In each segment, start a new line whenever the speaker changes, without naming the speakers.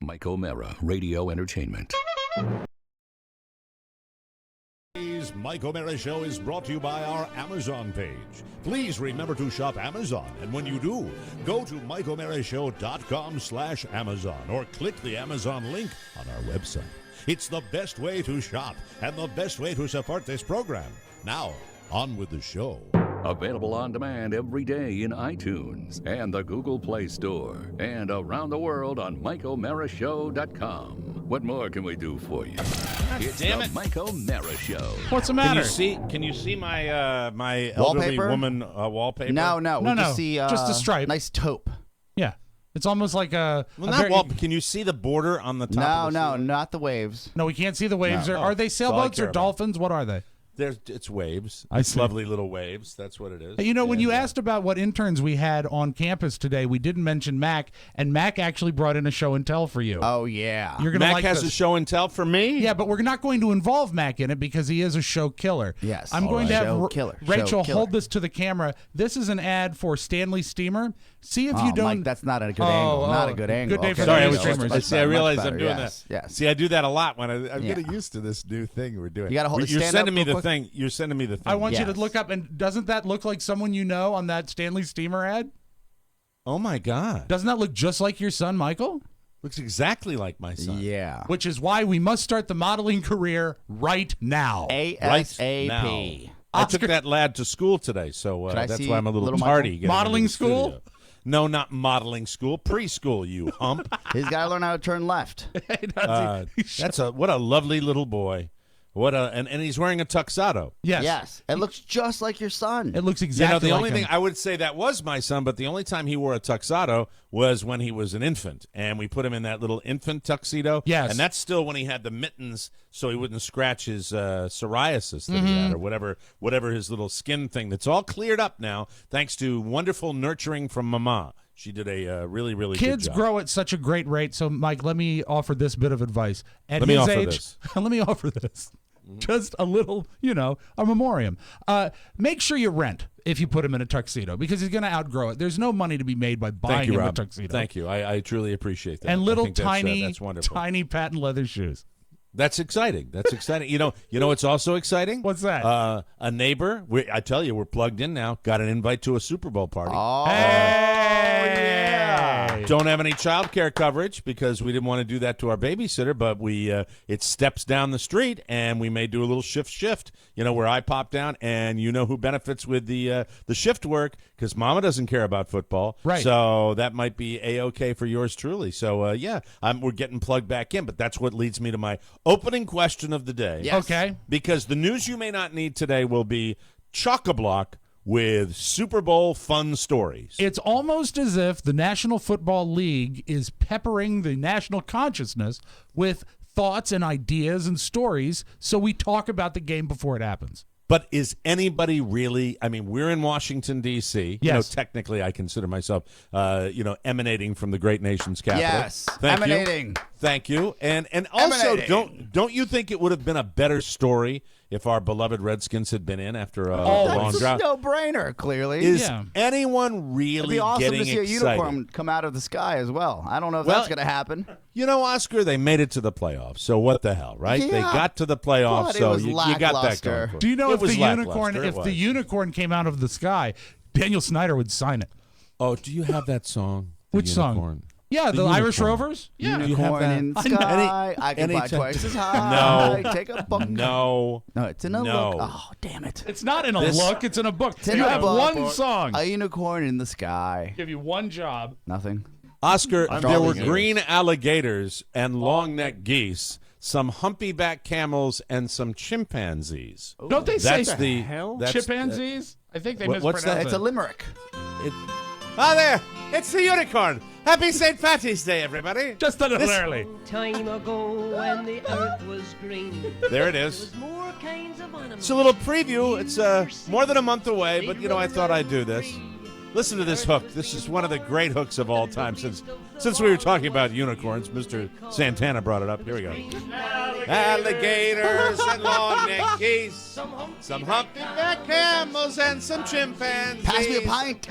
Mike O'Mara, Radio Entertainment.
Today's Mike O'Mara Show is brought to you by our Amazon page. Please remember to shop Amazon, and when you do, go to MikeO'MaraShow.com/Amazon or click the Amazon link on our website. It's the best way to shop and the best way to support this program. Now, on with the show.
Available on demand every day in iTunes and the Google Play Store and around the world on MikeO'MaraShow.com. What more can we do for you? It's
damn
the
it.
Mike O'Mara Show.
What's the matter?
Can you see my my elderly
Wallpaper?
woman wallpaper?
No. We
No.
just see
Just a stripe.
Nice taupe.
Yeah. It's almost like a...
Well,
a
not
very-
wallpaper. Can you see the border on the top?
No,
of the ceiling?
not the waves.
No, we can't see the waves.
No.
Are they
That's all I
sailboats
care
or
about.
dolphins? What are they?
It's waves.
I
It's
see.
lovely little waves. That's what it is.
Hey, you know, when
And,
you asked about what interns we had on campus today, we didn't mention Mac, and Mac actually brought in a show and tell for you.
Oh, yeah.
You're gonna
Mac
like
has
this.
a show and tell for me.
Yeah, but we're not going to involve Mac in it because he is a show killer.
Yes.
I'm
All
going
right.
to have
Show killer.
Rachel
Show killer.
hold this to the camera. This is an ad for Stanley Steamer. See if
Oh,
you don't.
Mike, that's not a good angle. Not a good angle.
Good day for
Okay.
the
Sorry, I
news
was
streamers.
I see. I
Much
realize
better.
I'm doing
Yes,
that.
yes.
See, I do that a lot when I'm
Yeah.
getting used to this new thing we're doing.
You gotta hold-
You're
stand
sending
up
me
real
the
quick.
thing. You're sending me the thing.
I want you to
Yes.
look up, and doesn't that look like someone you know on that Stanley Steamer ad?
Oh my God!
Doesn't that look just like your son, Michael?
Looks exactly like my son.
Yeah.
Which is why we must start the modeling career right now.
ASAP.
now. I took
Oscar-
that lad to school today, so
Can I
that's
see
why I'm a little
little
tardy.
Michael?
getting
Modeling
into the
school?
studio. No, not modeling school. Preschool, you hump.
He's got to learn how to turn left.
That's what a lovely little boy. And he's wearing a tuxedo.
Yes.
Yes. It looks just like your son.
It looks exactly
the
like
only
him.
thing I would say that was my son, but the only time he wore a tuxedo was when he was an infant, and we put him in that little infant tuxedo.
Yes.
And that's still when he had the mittens, so he wouldn't scratch his psoriasis that he had, or whatever his little skin thing. That's all cleared up now, thanks to wonderful nurturing from Mama. She did a really, really
Kids
good job.
grow at such a great rate. So, Mike, let me offer this bit of advice. At
Let me
his
offer
age,
this.
let me offer this. Just a little, a memoriam. Make sure you rent if you put him in a tuxedo because he's going to outgrow it. There's no money to be made by buying
Thank you,
him
Rob.
a tuxedo.
Thank you. I truly appreciate that.
And
I
little
think that's wonderful.
tiny patent leather shoes.
That's exciting. That's exciting. You know what's also exciting?
What's that?
A neighbor. I tell you, we're plugged in now. Got an invite to a Super Bowl party.
Oh,
Hey!
Don't have any child care coverage because we didn't want to do that to our babysitter, but it steps down the street, and we may do a little shift, where I pop down, and you know who benefits with the shift work because Mama doesn't care about football.
Right.
So that might be A-okay for yours truly. So, we're getting plugged back in, but that's what leads me to my opening question of the day.
Yes.
Okay.
Because the news you may not need today will be chock-a-block with Super Bowl fun stories.
It's almost as if the National Football League is peppering the national consciousness with thoughts and ideas and stories so we talk about the game before it happens.
But is anybody really? I mean, we're in Washington, D.C.
Yes.
Technically, I consider myself, emanating from the great nation's capital.
yes.
Thank
Emanating.
you. Thank you. And also,
Emanating.
don't you think it would have been a better story if our beloved Redskins had been in after a
Oh,
long
That's a
drought?
no-brainer, clearly.
Is
Yeah.
anyone
It'd
really
be awesome
getting
to see a
excited?
unicorn come out of the sky as well. I don't know if
Well,
that's going to happen.
Oscar, they made it to the playoffs, so what the hell, right? They
Yeah.
got to the playoffs,
But it
so
was
you got that
lackluster.
going for it.
Do you know
It
if
was
the unicorn
lackluster, it was.
unicorn came out of the sky, Daniel Snyder would sign it.
Oh, do you have that song? The
Which song?
Unicorn?
Yeah, the Irish
unicorn.
Rovers. Yeah.
You have
Unicorn
that?
in the
I know.
sky. I can fly
anytime-
twice as high.
No.
Take a book.
No.
No, it's in a
No.
look. Oh, damn it.
It's not in a
This-
look, it's in a book.
It's in
You
a
have
book.
one song.
A unicorn in the sky.
Give you one job.
Nothing.
Oscar,
I'm
there were
drawing
green alligators and long-necked geese, some humpy-back camels, and some chimpanzees.
Don't they say
That's the that's-
chimpanzees? I think they
What's
mispronounced
that?
it.
It's a limerick.
there! It's the unicorn! Happy St. Patty's Day, everybody!
Just a little early.
Time ago when the earth was green,
There it is.
was more kinds of animals.
It's a little preview. It's more than a month away, but I thought I'd do this. Listen to this hook. This is one of the great hooks of all time. Since we were talking about unicorns, Mr. Santana brought it up. Here we go. Alligators and long-necked geese, some humpy-back camels and some chimpanzees.
Pass me a pint.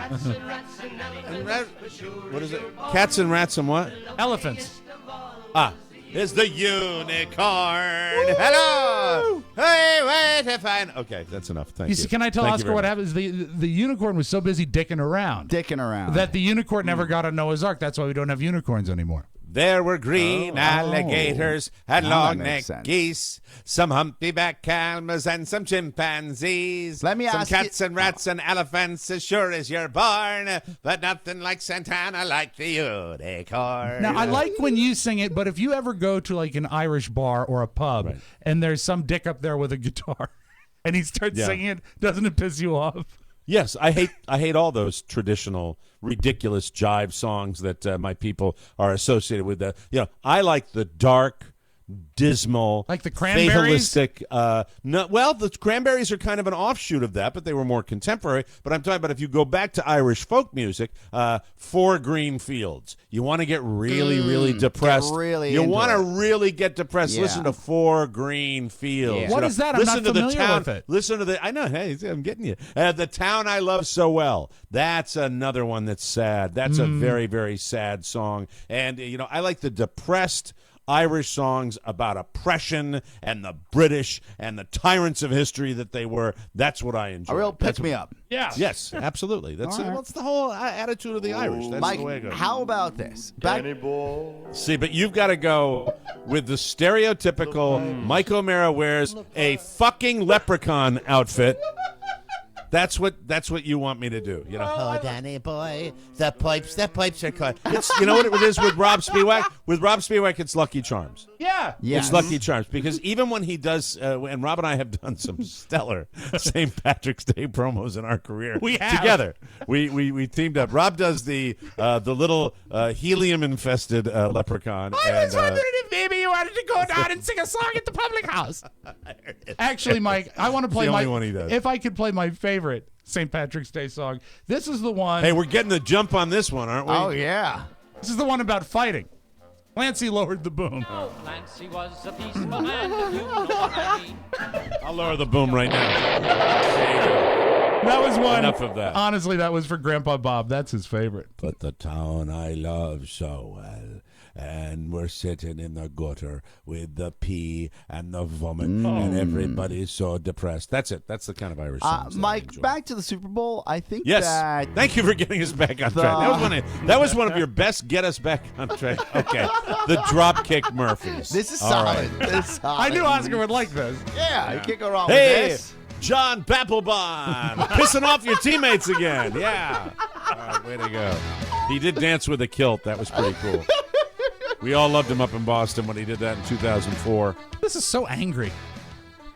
What is it? Cats and rats and what?
Elephants.
Is the unicorn. Hello. Hey, wait to find. Okay, that's enough. Thank you.
See, can I tell
Thank you
Oscar
very
what
much.
happens? The unicorn was so busy dicking around that the unicorn never got on Noah's Ark. That's why we don't have unicorns anymore.
There were green alligators and
Now that
long-necked
makes sense.
geese, some humpy-backed camels and some chimpanzees.
Let me
some
ask you-
cats and rats and elephants as sure as you're born, but nothing like Santana like the unicorn.
Now, I like when you sing it, but if you ever go to like an Irish bar or a pub and there's some dick up there with a guitar and he starts singing it, doesn't it piss you off?
Yes, I hate all those traditional, ridiculous jive songs that my people are associated with. I like the dark, dismal,
like the Cranberries.
fatalistic. The Cranberries are kind of an offshoot of that, but they were more contemporary. But I'm talking about if you go back to Irish folk music, Four Green Fields. You want to get really, really depressed. You want to really get depressed.
Yeah.
Listen to Four Green Fields.
Yeah.
What is that? I'm
Listen
not
to the
familiar
town.
with it.
Listen to the. I know. Hey, I'm getting you. The Town I Love So Well. That's another one that's sad. That's a very, very sad song. And I like the depressed Irish songs about oppression and the British and the tyrants of history that they were. That's what I enjoy.
A real pick me up.
Yeah.
Yes, absolutely. That's the whole attitude of the Irish. That's
Mike,
the way it goes.
how about this?
See, but you've got to go with the stereotypical Mike O'Mara wears a fucking leprechaun outfit. That's what you want me to do. Oh, Danny boy, the pipes are cut. It's what it is with Rob Spiewak. With Rob Spiewak, it's Lucky Charms.
Yeah.
Yes.
It's Lucky Charms because even when he does, and Rob and I have done some stellar St. Patrick's Day promos in our career.
We have.
Together. We teamed up. Rob does the little helium infested leprechaun.
I was wondering if maybe you wanted to go down and sing a song at the public house. Actually, Mike, I want to play
the
my.
only one he does.
If I could play my favorite St. Patrick's Day song, this is the one.
Hey, we're getting the jump on this one, aren't we?
Oh, yeah.
This is the one about fighting. Clancy lowered the boom.
Clancy was a peaceful man, if you know what I mean.
I'll lower the boom right now.
That was one.
Enough of that.
Honestly, that was for Grandpa Bob. That's his favorite.
But the town I love so well, and we're sitting in the gutter with the pee and the vomit, and everybody's so depressed. That's it. That's the kind of Irish songs that I
Mike,
enjoy.
back to the Super Bowl. I think
Yes.
that
Thank you for getting us back on track. That was one of your best get us back on track. Okay. The Dropkick Murphys.
this is
All
solid.
right.
This is solid.
I knew Oscar would like this.
Yeah, you can't go wrong
Hey,
with this.
John Papelbon, pissing off your teammates again. Yeah. All right, way to go. He did dance with a kilt. That was pretty cool. We all loved him up in Boston when he did that in 2004.
This is so angry.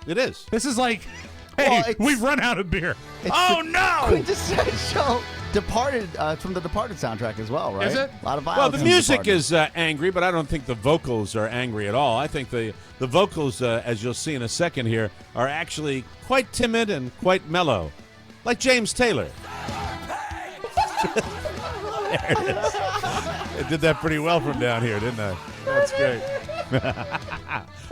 It is.
This is like, hey,
Well, it's-
we've run out of beer.
It's
Oh,
the
no!
quintessential Departed from the Departed soundtrack as well, right?
Is it?
A lot of violence.
Well, the
in
music
Departed.
is angry, but I don't think the vocals are angry at all. I think the vocals, as you'll see in a second here, are actually quite timid and quite mellow, like James Taylor. There it is. I did that pretty well from down here, didn't I? That's great.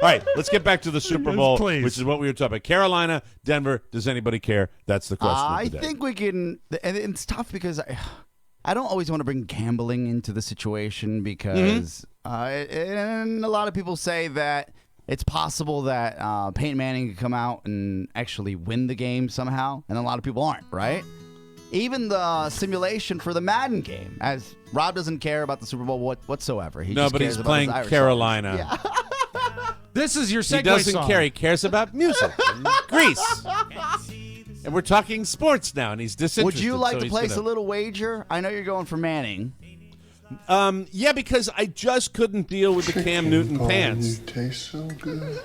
All right, let's get back to the Super
Yes,
Bowl,
please.
which is what we were talking about. Carolina, Denver, does anybody care? That's the question
I
of the day.
think we can, and it's tough because I don't always want to bring gambling into the situation because, and a lot of people say that it's possible that Peyton Manning could come out and actually win the game somehow, and a lot of people aren't, right? Even the simulation for the Madden game, as Rob doesn't care about the Super Bowl whatsoever. He
No,
just
but
cares
he's
about
playing
his Irish
Carolina.
songs. Yeah.
This is your segue
He doesn't
song.
care. He cares about music and Greece. And we're talking sports now, and he's disinterested.
Would you like
so
to
he's
place
gonna-
a little wager? I know you're going for Manning.
Yeah, because I just couldn't deal with the Cam Newton pants.
You taste so good.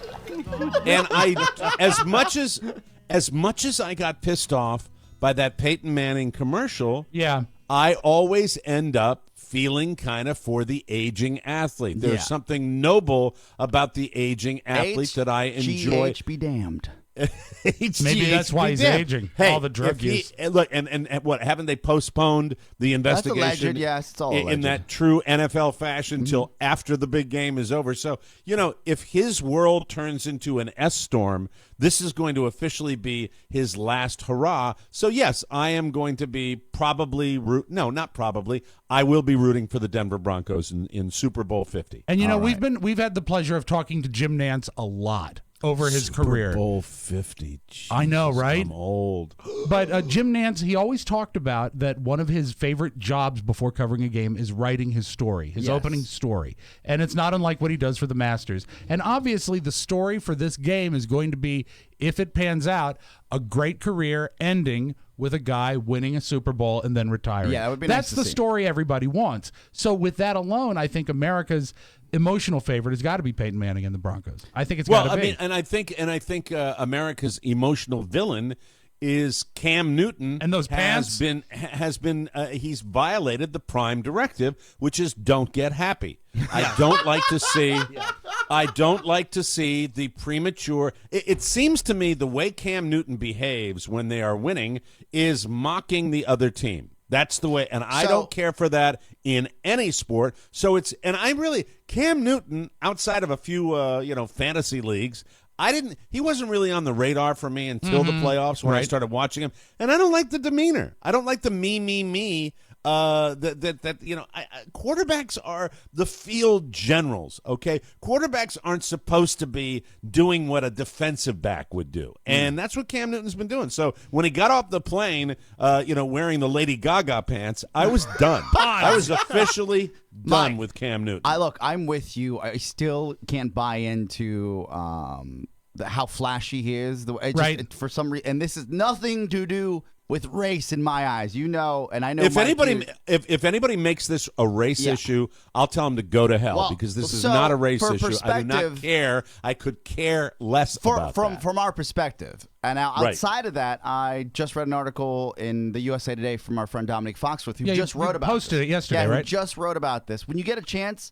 And as much as I got pissed off by that Peyton Manning commercial,
Yeah.
I always end up feeling kind of for the aging athlete. There's
Yeah.
something noble about the aging athlete that I enjoy.
HGH be damned.
Maybe that's why he's aging.
Hey,
all the drug use.
Look, and what haven't they postponed the investigation?
That's alleged. Yes, it's all alleged.
In that true NFL fashion till after the big game is over. So if his world turns into an S storm, this is going to officially be his last hurrah. So yes, I am going to be I will be rooting for the Denver Broncos in Super Bowl 50.
And we've had the pleasure of talking to Jim Nantz a lot over his career.
Super Bowl 50. Jesus,
I know, right?
I'm old.
But Jim Nantz, he always talked about that one of his favorite jobs before covering a game is writing his story, his opening story. And it's not unlike what he does for the Masters. And obviously the story for this game is going to be, if it pans out, a great career ending with a guy winning a Super Bowl and then retiring.
Yeah, that would be
That's
nice to
the
see.
story everybody wants. So with that alone, I think America's emotional favorite has got to be Peyton Manning and the Broncos. I think it's got to be.
I think America's emotional villain is Cam Newton,
And those pants?
He's violated the prime directive, which is don't get happy. I don't like to see. I don't like to see the premature. It seems to me the way Cam Newton behaves when they are winning is mocking the other team. That's the way, and I don't care for that in any sport. So Cam Newton, outside of a few fantasy leagues, he wasn't really on the radar for me until the playoffs when I started watching him. And I don't like the demeanor. I don't like the me. Quarterbacks are the field generals, okay? Quarterbacks aren't supposed to be doing what a defensive back would do. And that's what Cam Newton's been doing. So when he got off the plane, wearing the Lady Gaga pants, I was done. I was officially done with Cam Newton.
I'm with you. I still can't buy into how flashy he is. For some reason, and this is nothing to do with race in my eyes, and I know.
If anybody makes this a race issue, I'll tell them to go to hell because this is not a race issue. I do not care. I could care less about that.
From our perspective. And now outside of that, I just read an article in the USA Today from our friend Dominic Foxworth, who just wrote about this.
Posted it yesterday, right?
Who just wrote about this. When you get a chance,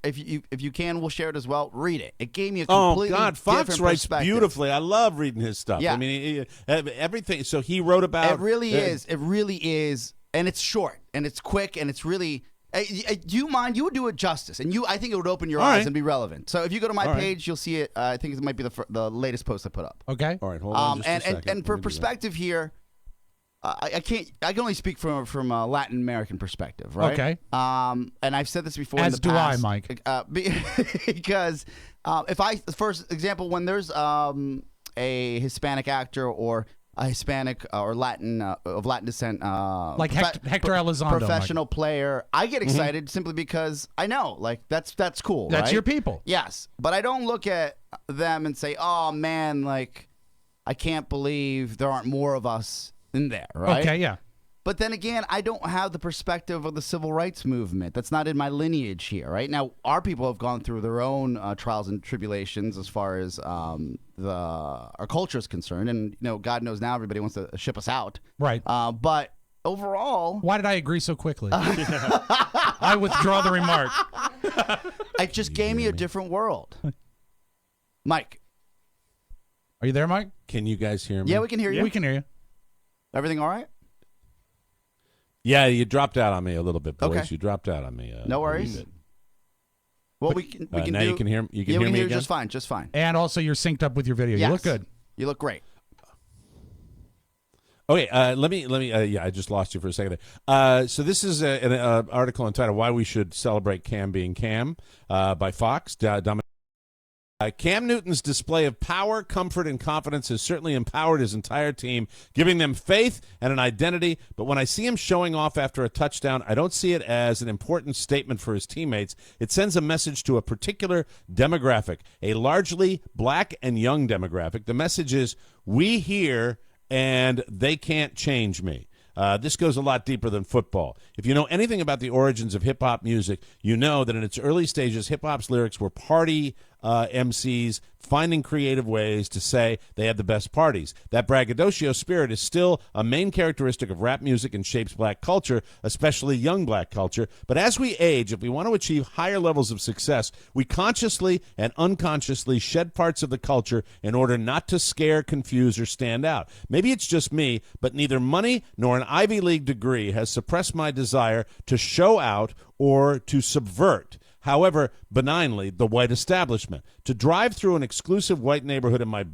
if you can, we'll share it as well. Read it. It gave me a completely different
Fox writes
perspective.
beautifully. I love reading his stuff.
Yeah.
I mean, everything. So he wrote about.
It really is. It really is, and it's short and it's quick and it's really. Do you mind? You would do it justice, and I think it would open your eyes and be relevant. So if you go to my page, you'll see it. I think it might be the latest post I put up.
Okay.
All right. Hold on. Just a second.
And for perspective here. I can't. I can only speak from a Latin American perspective, right?
Okay.
And I've said this before.
As
in the
do
past,
I, Mike.
Because for example, when there's a Hispanic actor or a Hispanic or Latin of Latin descent,
like Hector Elizondo,
professional player, I get excited simply because I know, that's cool.
That's
right?
your people.
Yes, but I don't look at them and say, "Oh man, I can't believe there aren't more of us." In there, right?
Okay, yeah.
But then again, I don't have the perspective of the civil rights movement. That's not in my lineage here, right? Now, our people have gone through their own trials and tribulations as far as our culture is concerned, and God knows now everybody wants to ship us out,
Right.
But overall,
Why did I agree so quickly? I withdraw the remark.
it just gave me a different world. Mike,
Are you there, Mike?
Can you guys hear me?
yeah, we can hear you.
We can hear you.
Everything all right?
Yeah, you dropped out on me a little bit, boys.
Okay.
You dropped out on me.
No worries. Well, we can
now
do.
you can hear. You can
yeah, we
hear
can
me
hear
again.
just fine.
And also, you're synced up with your video.
Yes.
You look good.
You look great.
Okay, let me. Yeah, I just lost you for a second there. So this is an article entitled "Why We Should Celebrate Cam Being Cam" by Fox. Cam Newton's display of power, comfort, and confidence has certainly empowered his entire team, giving them faith and an identity. But when I see him showing off after a touchdown, I don't see it as an important statement for his teammates. It sends a message to a particular demographic, a largely black and young demographic. The message is, we here and they can't change me. This goes a lot deeper than football. If you know anything about the origins of hip-hop music, you know that in its early stages, hip-hop's lyrics were party MCs finding creative ways to say they had the best parties. That braggadocio spirit is still a main characteristic of rap music and shapes black culture, especially young black culture. But as we age, if we want to achieve higher levels of success, we consciously and unconsciously shed parts of the culture in order not to scare, confuse, or stand out. Maybe it's just me, but neither money nor an Ivy League degree has suppressed my desire to show out or to subvert, however benignly, the white establishment. To drive through an exclusive white neighborhood in my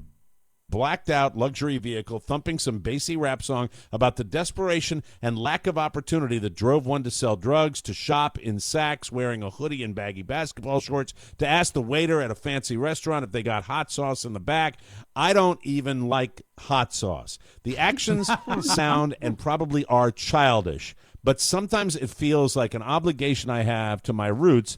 blacked-out luxury vehicle, thumping some bassy rap song about the desperation and lack of opportunity that drove one to sell drugs, to shop in Saks wearing a hoodie and baggy basketball shorts, to ask the waiter at a fancy restaurant if they got hot sauce in the back. I don't even like hot sauce. The actions sound and probably are childish, but sometimes it feels like an obligation I have to my roots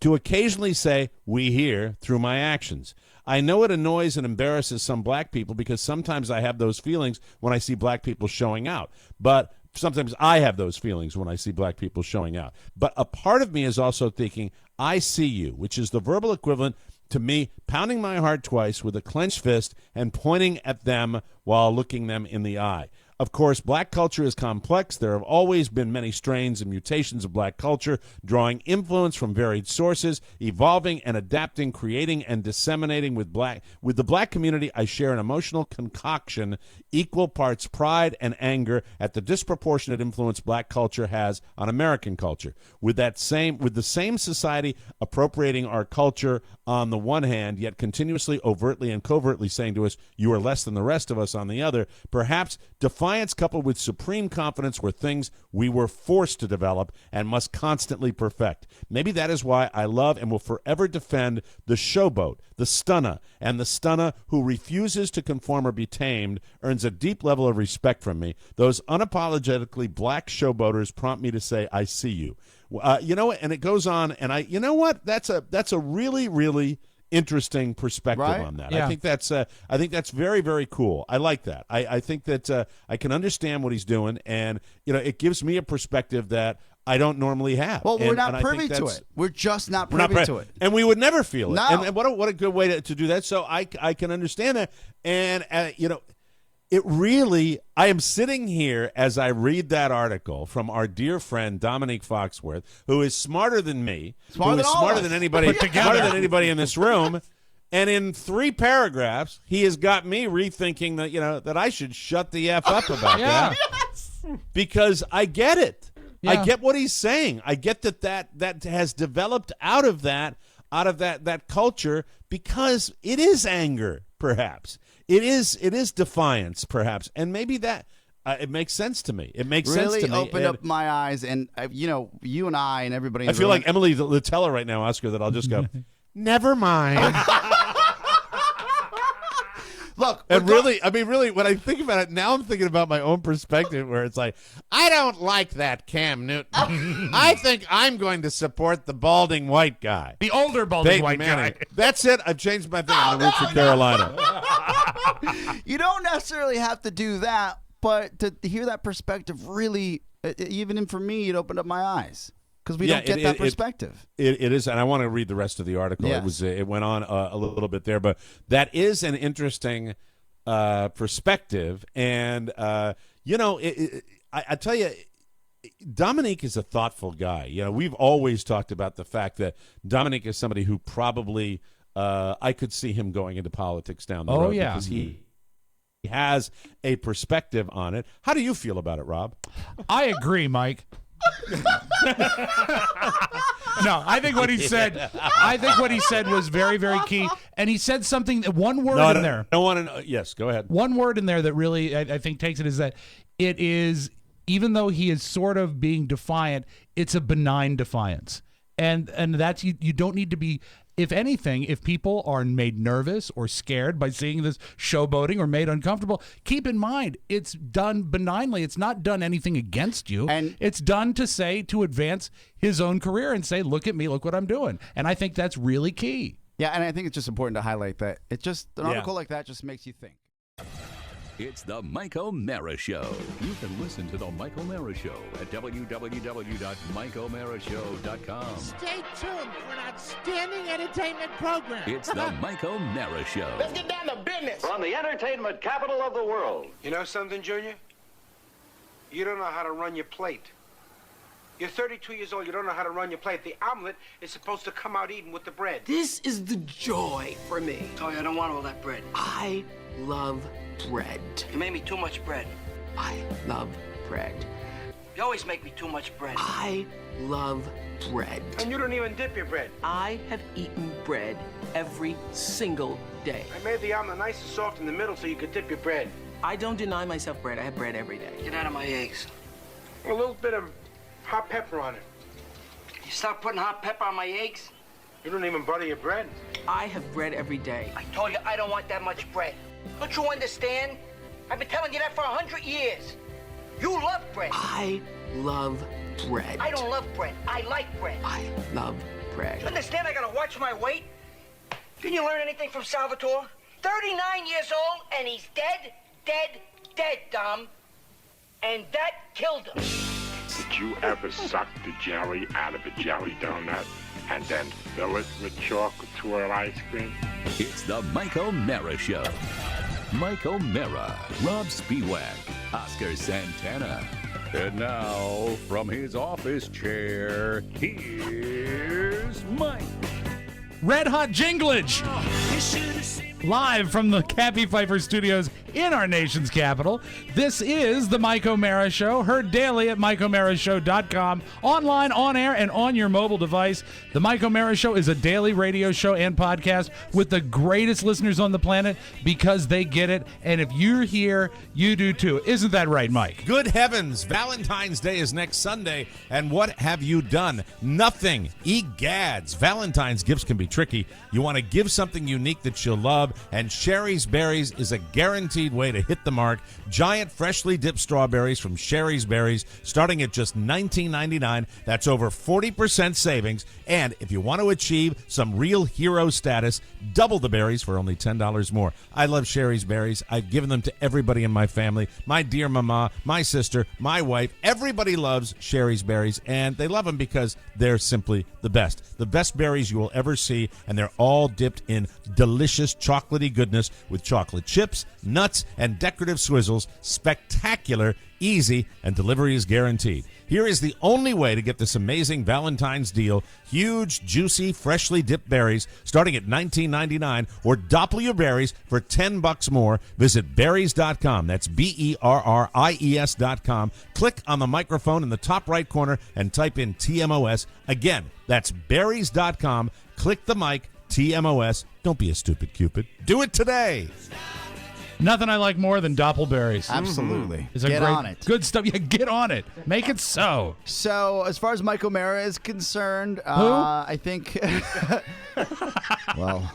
to occasionally say, "we here," through my actions. I know it annoys and embarrasses some black people because sometimes I have those feelings when I see black people showing out. But sometimes I have those feelings when I see black people showing out. But a part of me is also thinking, I see you, which is the verbal equivalent to me pounding my heart twice with a clenched fist and pointing at them while looking them in the eye. Of course, black culture is complex. There have always been many strains and mutations of black culture, drawing influence from varied sources, evolving and adapting, creating and disseminating with the black community. I share an emotional concoction, equal parts pride and anger at the disproportionate influence black culture has on American culture. With the same society appropriating our culture on the one hand, yet continuously, overtly, and covertly saying to us, "You are less than the rest of us," on the other, perhaps defiance coupled with supreme confidence were things we were forced to develop and must constantly perfect. Maybe that is why I love and will forever defend the showboat, the stunner, and the stunner who refuses to conform or be tamed earns a deep level of respect from me. Those unapologetically black showboaters prompt me to say, "I see you." And it goes on, and you know what? That's a really, really interesting perspective on that.
Yeah.
I think that's very, very cool. I like that. I think that I can understand what he's doing, and it gives me a perspective that I don't normally have.
Well, we're not privy to it. We're just not privy to it,
and we would never feel it.
No.
And what a good way to do that. So I can understand that, and it really, I am sitting here as I read that article from our dear friend Dominique Foxworth, who is smarter than me,
Smarter
than anybody in this room. And in 3 paragraphs, he has got me rethinking that that I should shut the F up about that.
Yes.
Because I get it.
Yeah.
I get what he's saying. I get that has developed out of that culture because it is anger, perhaps. It is defiance, perhaps, and maybe that it makes sense to me. It makes sense to me.
Really opened up my eyes, and you and I and everybody.
I feel like Emily Latella right now, Oscar. That I'll just go, never mind.
Look,
and really, when I think about it now, I'm thinking about my own perspective, where it's like, I don't like that Cam Newton. I think I'm going to support the balding white guy,
The older balding
Peyton
white
Manning.
guy.
That's it. I've changed my thing. I'm going to root for Carolina.
You don't necessarily have to do that, but to hear that perspective really, even for me, it opened up my eyes. Because we don't get that perspective.
It is, and I want to read the rest of the article.
Yes.
It went on a little bit there, but that is an interesting perspective. And I tell you, Dominique is a thoughtful guy. We've always talked about the fact that Dominique is somebody who probably I could see him going into politics down the road because he has a perspective on it. How do you feel about it, Rob?
I agree, Mike. No, I think what he said was very, very key. And he said something, one word in there.
I don't want to know. Yes, go ahead.
One word in there that really, I think, takes it is that it is, even though he is sort of being defiant, it's a benign defiance. And that's, you don't need to be, if anything, if people are made nervous or scared by seeing this showboating or made uncomfortable, keep in mind, it's done benignly. It's not done anything against you. And it's done to advance his own career and say, look at me, look what I'm doing. And I think that's really key.
Yeah, and I think it's just important to highlight that. An article like that just makes you think.
It's the Mike O'Mara Show. You can listen to the Mike O'Mara Show at www.mikeomarashow.com.
Stay tuned for an outstanding entertainment program.
It's the Mike O'Mara Show.
Let's get down to business.
From the entertainment capital of the world.
You know something, Junior? You don't know how to run your plate. You're 32 years old. You don't know how to run your plate. The omelet is supposed to come out even with the bread.
This is the joy for me. Oh, I don't want all that bread. I love bread.
You made me too much bread.
I love bread.
You always make me too much bread.
I love bread.
And you don't even dip your bread.
I have eaten bread every single day.
I made the omelet nice and soft in the middle so you could dip your bread.
I don't deny myself bread. I have bread every day.
Get out of my eggs.
A little bit of hot pepper on it.
You stop putting hot pepper on my eggs?
You don't even butter your bread.
I have bread every day.
I told you I don't want that much bread. Don't you understand? I've been telling you that for 100 years. You love bread.
I love bread.
I don't love bread. I like bread.
I love bread.
You understand I gotta watch my weight? Didn't you learn anything from Salvatore? 39 years old and he's dead, Dom. And that killed him.
Did you ever suck the jelly out of a jelly donut and then fill it with chocolate swirl ice cream?
It's the Mike O'Mara Show. Mike O'Mara, Rob Spiewak, Oscar Santana. And now, from his office chair, here's Mike.
Red Hot Jinglage. Live from the Cappy Pfeiffer Studios in our nation's capital. This is the Mike O'Mara Show, heard daily at MikeO'MaraShow.com, online, on air, and on your mobile device. The Mike O'Mara Show is a daily radio show and podcast with the greatest listeners on the planet because they get it. And if you're here, you do too. Isn't that right, Mike?
Good heavens, Valentine's Day is next Sunday, and what have you done? Nothing. Egads. Valentine's gifts can be tricky. You want to give something unique that you'll love, and Sherry's Berries is a guaranteed way to hit the mark. Giant freshly dipped strawberries from Sherry's Berries, starting at just $19.99. That's over 40% savings. And if you want to achieve some real hero status, double the berries for only $10 more. I love Sherry's Berries. I've given them to everybody in my family. My dear mama, my sister, my wife. Everybody loves Sherry's Berries, and they love them because they're simply the best. The best berries you will ever see, and they're all dipped in delicious chocolatey goodness with chocolate chips, nuts, and decorative swizzles. Spectacular, easy, and delivery is guaranteed. Here is the only way to get this amazing Valentine's deal. Huge, juicy, freshly dipped berries starting at $19.99, or doppel your berries for $10 more. Visit berries.com. That's BERRIES.com. Click on the microphone in the top right corner and type in TMOS. Again, that's berries.com. Click the mic, TMOS. Don't be a stupid Cupid. Do it today.
Nothing I like more than doppelberries.
Absolutely.
It's a
Get
great,
on it.
Good stuff. Yeah, get on it. Make it so.
So, as far as Mike O'Mara is concerned, I think. Well,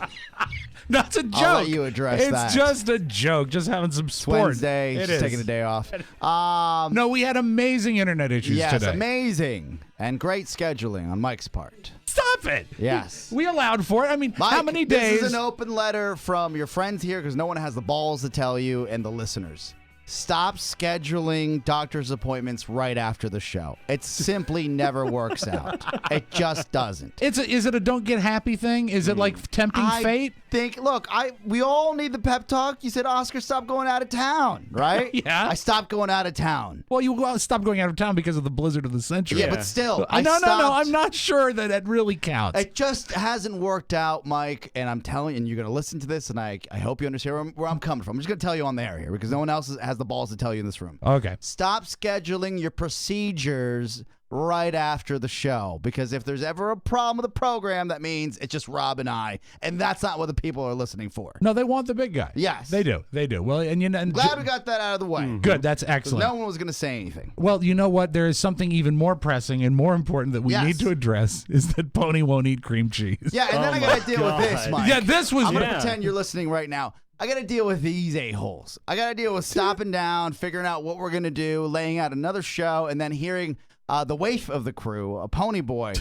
no, it's a joke.
I'll let you address that.
It's just a joke. Just having some sport.
Wednesday.
It
She's
is.
taking a day off.
No, we had amazing internet issues
yes,
today.
amazing. And great scheduling on Mike's part.
Stop it.
Yes.
We allowed for it. I mean,
Mike,
how many days?
This is an open letter from your friends here because no one has the balls to tell you, and the listeners. Stop scheduling doctor's appointments right after the show. It simply never works out. It just doesn't.
Is it a don't get happy thing? Is it like tempting fate?
Look, we all need the pep talk. You said, Oscar, stop going out of town, right?
Yeah.
I stopped going out of town.
Well, you stopped going out of town because of the blizzard of the century.
Yeah, but still.
No. I'm not sure that really counts.
It just hasn't worked out, Mike, and I'm telling you, and you're going to listen to this, and I hope you understand where I'm coming from. I'm just going to tell you on the air here because no one else has the balls to tell you in this room.
Okay.
Stop scheduling your procedures right after the show, because if there's ever a problem with the program, that means it's just Rob and I, and that's not what the people are listening for.
No, they want the big guy.
Yes.
They do. Well, and
glad we got that out of the way.
Good. That's excellent.
No one was going to say anything.
Well, you know what? There is something even more pressing and more important that we need to address is that Pony won't eat cream cheese.
Yeah, and then I got to deal with this, Mike.
Yeah, this was...
I'm going to pretend you're listening right now. I got to deal with these a-holes. I got to deal with stopping down, figuring out what we're going to do, laying out another show, and then hearing the waif of the crew, a pony boy,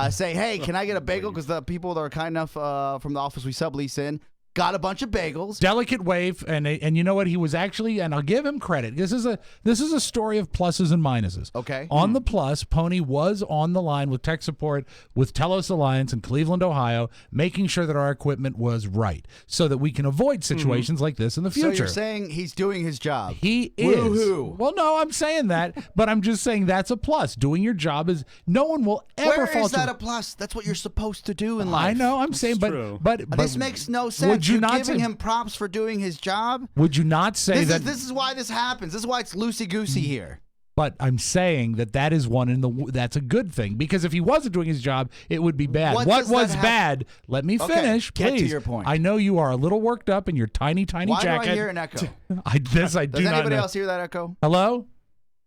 say, hey, can I get a bagel? Because the people that are kind enough from the office we sublease in got a bunch of bagels.
Delicate waif, and you know what? He was actually, and I'll give him credit. This is a story of pluses and minuses.
Okay.
On the plus, Pony was on the line with tech support with Telos Alliance in Cleveland, Ohio, making sure that our equipment was right, so that we can avoid situations like this in the future.
So you're saying he's doing his job.
He is.
Woo-hoo.
Well, no, I'm saying that, but I'm just saying that's a plus. Doing your job is no one will ever
Where
fault
is that
you.
a plus? That's what you're supposed to do in life.
I know. I'm saying, but
this makes no sense.
Would you
You're
not
giving
say,
him props for doing his job?
Would you not say that?
This is why this happens. This is why it's loosey-goosey here.
But I'm saying that is one that's a good thing, because if he wasn't doing his job, it would be bad. What was bad? Let me finish,
get
please.
to your point.
I know you are a little worked up in your tiny
Why
jacket.
do I hear an echo?
I do
Does
not
anybody
know.
else hear that echo?
Hello?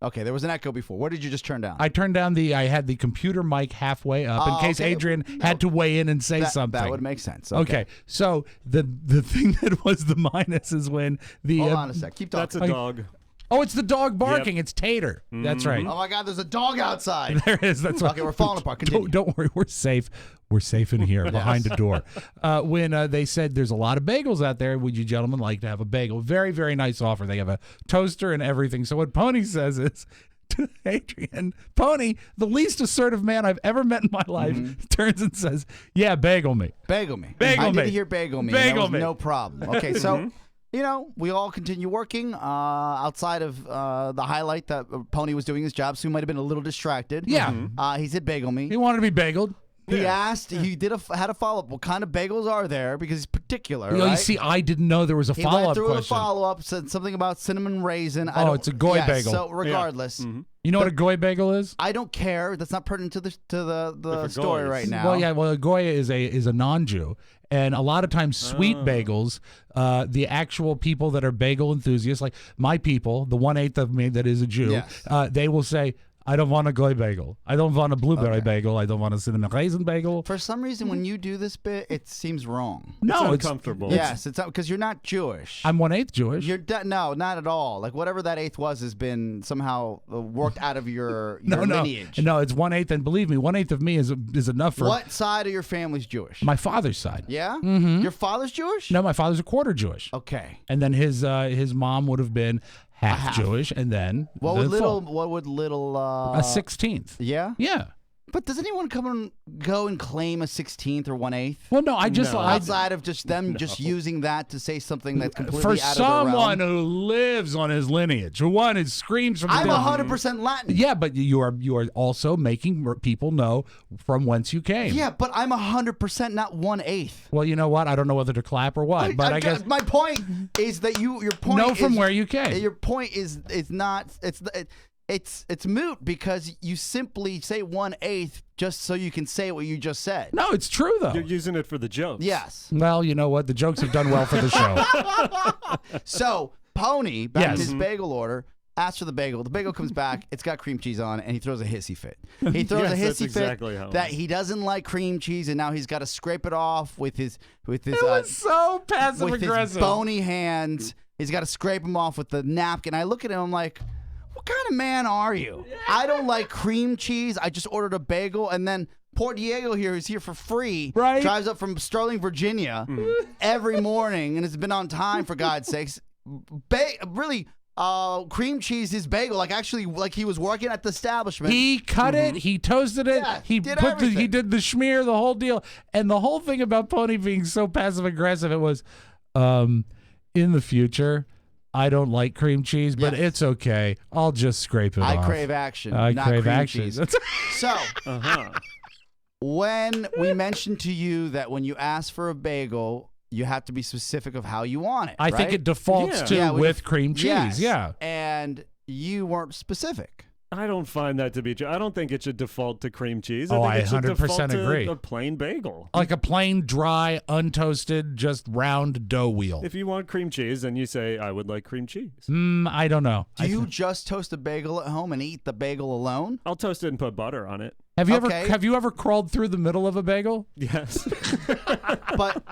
Okay, there was an echo before. What did you just turn down?
I turned down I had the computer mic halfway up in case Adrian had to weigh in and say something.
That would make sense.
Okay. So the thing that was the minus is when the
Hold on a sec. Keep talking.
That's a dog.
Oh, it's the dog barking. It's Tater. That's right.
Oh my God, there's a dog outside.
There is. That's right.
Okay, we're falling apart. Continue.
Don't worry. We're safe. We're safe in here behind a door. When they said there's a lot of bagels out there, would you gentlemen like to have a bagel? Very, very nice offer. They have a toaster and everything. So what Pony says is, to Adrian, Pony, the least assertive man I've ever met in my life, turns and says, "Yeah, bagel me.
Bagel me.
Bagel
I
me.
did hear bagel me.
Bagel
and that was
me.
no problem. Okay, so we all continue working outside of the highlight that Pony was doing his job, so he might have been a little distracted.
Yeah.
He said bagel me.
He wanted to be bageled."
He asked. He had a follow up. What kind of bagels are there? Because he's particular.
You
right?
see, I didn't know there was a
He
follow
went
up
through
question.
a follow up. Said something about cinnamon raisin.
It's a goy bagel.
So regardless,
You know what a goy bagel is?
I don't care. That's not pertinent to the story
goys.
right now.
Well, a goy is a non-Jew, and a lot of times sweet bagels, the actual people that are bagel enthusiasts, like my people, the 1/8 of me that is a Jew,
Yes.
they will say, "I don't want a goy bagel. I don't want a blueberry bagel. I don't want a cinnamon raisin bagel."
For some reason, when you do this bit, it seems wrong.
No,
it's uncomfortable.
Yes, it's because you're not Jewish.
I'm 1/8 Jewish.
No, not at all. Like whatever that eighth was has been somehow worked out of your lineage.
No, it's 1/8, and believe me, 1/8 of me is enough for
What side of your family's Jewish?
my father's side.
Yeah.
Mhm.
Your father's Jewish?
No, my father's a quarter Jewish.
Okay.
And then his mom would have been half
half.
Jewish, and then
What
the
would
full.
little
A 16th.
Yeah.
Yeah.
But does anyone go and claim a 16th or 1/8?
Well, no, I just
outside of just them just using that to say something that's completely
for
out of their
someone
realm.
who lives on his lineage, who one is screams from the
I'm
dead.
100% Latin.
Yeah, but you are also making people know from whence you came.
Yeah, but I'm 100% not 1/8.
Well, you know what? I don't know whether to clap or what, but I guess
my point is that your point
know
is,
from where you came.
Your point is not it's moot because you simply say 1/8 just so you can say what you just said.
No, it's true though.
You're using it for the jokes.
Yes.
Well, you know what? The jokes have done well for the show.
So Pony, back
Yes.
to his bagel order, asks for the bagel. The bagel comes back. It's got cream cheese on it, and he throws a hissy fit. He throws
Yes,
a
that's
hissy
exactly
fit
how it
that
was.
he doesn't like cream cheese, and now he's got to scrape it off with his
It was so passive
with his
aggressive.
bony hands. He's got to scrape them off with the napkin. I look at him, I'm like, what kind of man are you? I don't like cream cheese. I just ordered a bagel, and then poor Diego here is here for free.
Right.
Drives up from Sterling, Virginia every morning, and has been on time, for God's sakes. Really, cream cheese his bagel, like he was working at the establishment.
He cut it. He toasted it.
Yeah,
he
did
he
everything.
did the schmear, the whole deal. And the whole thing about Pony being so passive aggressive, it was, in the future, I don't like cream cheese, but
Yes.
it's okay. I'll just scrape it off.
I crave action.
I
not
crave
cream
action.
cheese. So, when we mentioned to you that when you ask for a bagel, you have to be specific of how you want it.
I think
right?
it defaults
Yeah.
to
Yeah,
with cream cheese.
Yes.
Yeah.
And you weren't specific.
I don't find that to be true. I don't think it should default to cream cheese.
Oh,
I
I
think it should
100%
default to
agree.
a plain bagel.
Like a plain, dry, untoasted, just round dough wheel.
If you want cream cheese, then you say, I would like cream cheese.
I don't know.
Do you just toast a bagel at home and eat the bagel alone?
I'll toast it and put butter on it.
Have you
Okay.
ever crawled through the middle of a bagel?
Yes.
But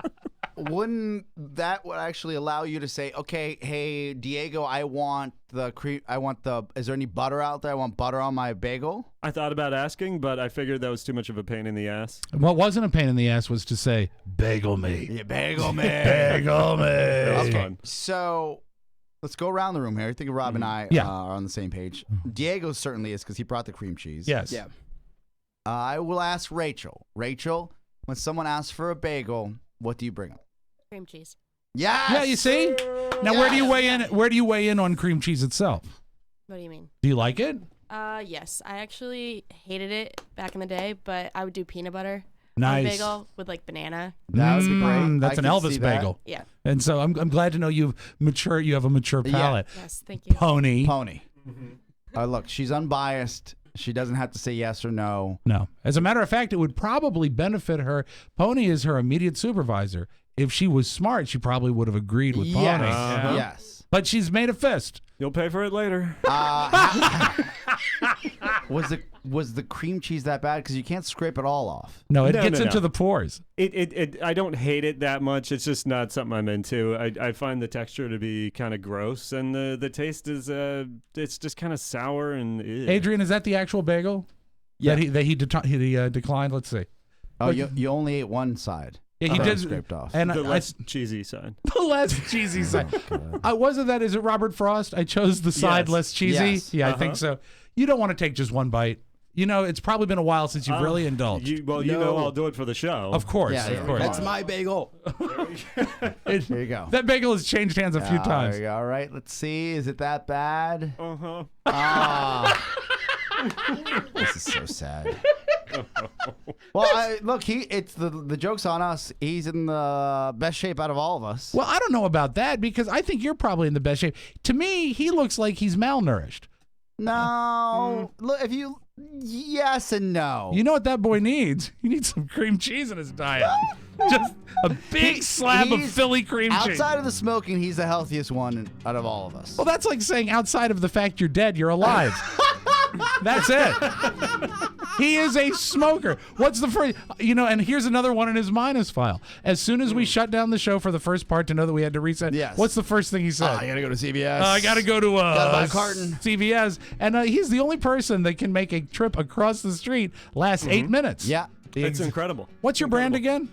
wouldn't that would actually allow you to say, okay, hey Diego, I want the is there any butter out there? I want butter on my bagel.
I thought about asking, but I figured that was too much of a pain in the ass.
What wasn't a pain in the ass was to say, bagel me.
Yeah, bagel me.
Bagel me.
That was
Okay,
fun.
so let's go around the room here. I think Rob and I are on the same page. Diego certainly is because he brought the cream cheese.
Yes.
Yeah. I will ask Rachel. Rachel, when someone asks for a bagel, what do you bring them?
Cream cheese.
Yes.
Yeah, you see? Now, where do you weigh in? Where do you weigh in on cream cheese itself?
What do you mean?
Do you like it?
Yes. I actually hated it back in the day, but I would do peanut butter
Nice.
on a bagel with like banana.
That would be great.
That's
I
an
can
Elvis
see that.
bagel.
Yeah.
And so I'm glad to know you have a mature palate.
Yes, thank you.
Pony.
Look, she's unbiased. She doesn't have to say yes or no.
No. As a matter of fact, it would probably benefit her. Pony is her immediate supervisor. If she was smart, she probably would have agreed with Pony.
Uh-huh.
Yes.
But she's made a fist.
You'll pay for it later.
Was the cream cheese that bad? Because you can't scrape it all off.
No, it
No,
gets
no,
into
no.
the pores.
I don't hate it that much. It's just not something I'm into. I find the texture to be kind of gross, and the taste is it's just kind of sour and. Ew.
Adrian, is that the actual bagel?
Yeah.
That he declined. Let's see.
Oh, you only ate one side.
Yeah, he did
scraped off.
And
The less cheesy side.
The less cheesy side. Wasn't that? Is it Robert Frost? I chose the side
Yes.
less cheesy.
Yes.
Yeah, I think so. You don't want to take just one bite. You know, it's probably been a while since you've really indulged.
You know I'll do it for the show.
Of course,
Yeah,
of course.
that's
my bagel.
It-
There you go.
That bagel has changed hands a few times.
There you go. All right, let's see. Is it that bad?
Uh-huh.
This is so sad. Well, look, it's the joke's on us. He's in the best shape out of all of us.
Well, I don't know about that because I think you're probably in the best shape. To me, he looks like he's malnourished.
No, look, yes and no.
You know what that boy needs? He needs some cream cheese in his diet. Just a big slab of
he's-
Philly cream cheese.
Outside of the smoking, he's the healthiest one out of all of us.
Well, that's like saying outside of the fact you're dead, you're alive. That's it. He is a smoker. What's the first, and here's another one in his minus file. As soon as we shut down the show for the first part to know that we had to reset,
Yes.
what's the first thing he said?
I gotta go to CVS.
I got to go to
Gotta buy a carton.
CVS. And he's the only person that can make a trip across the street last 8 minutes.
Yeah.
It's incredible.
What's your brand again?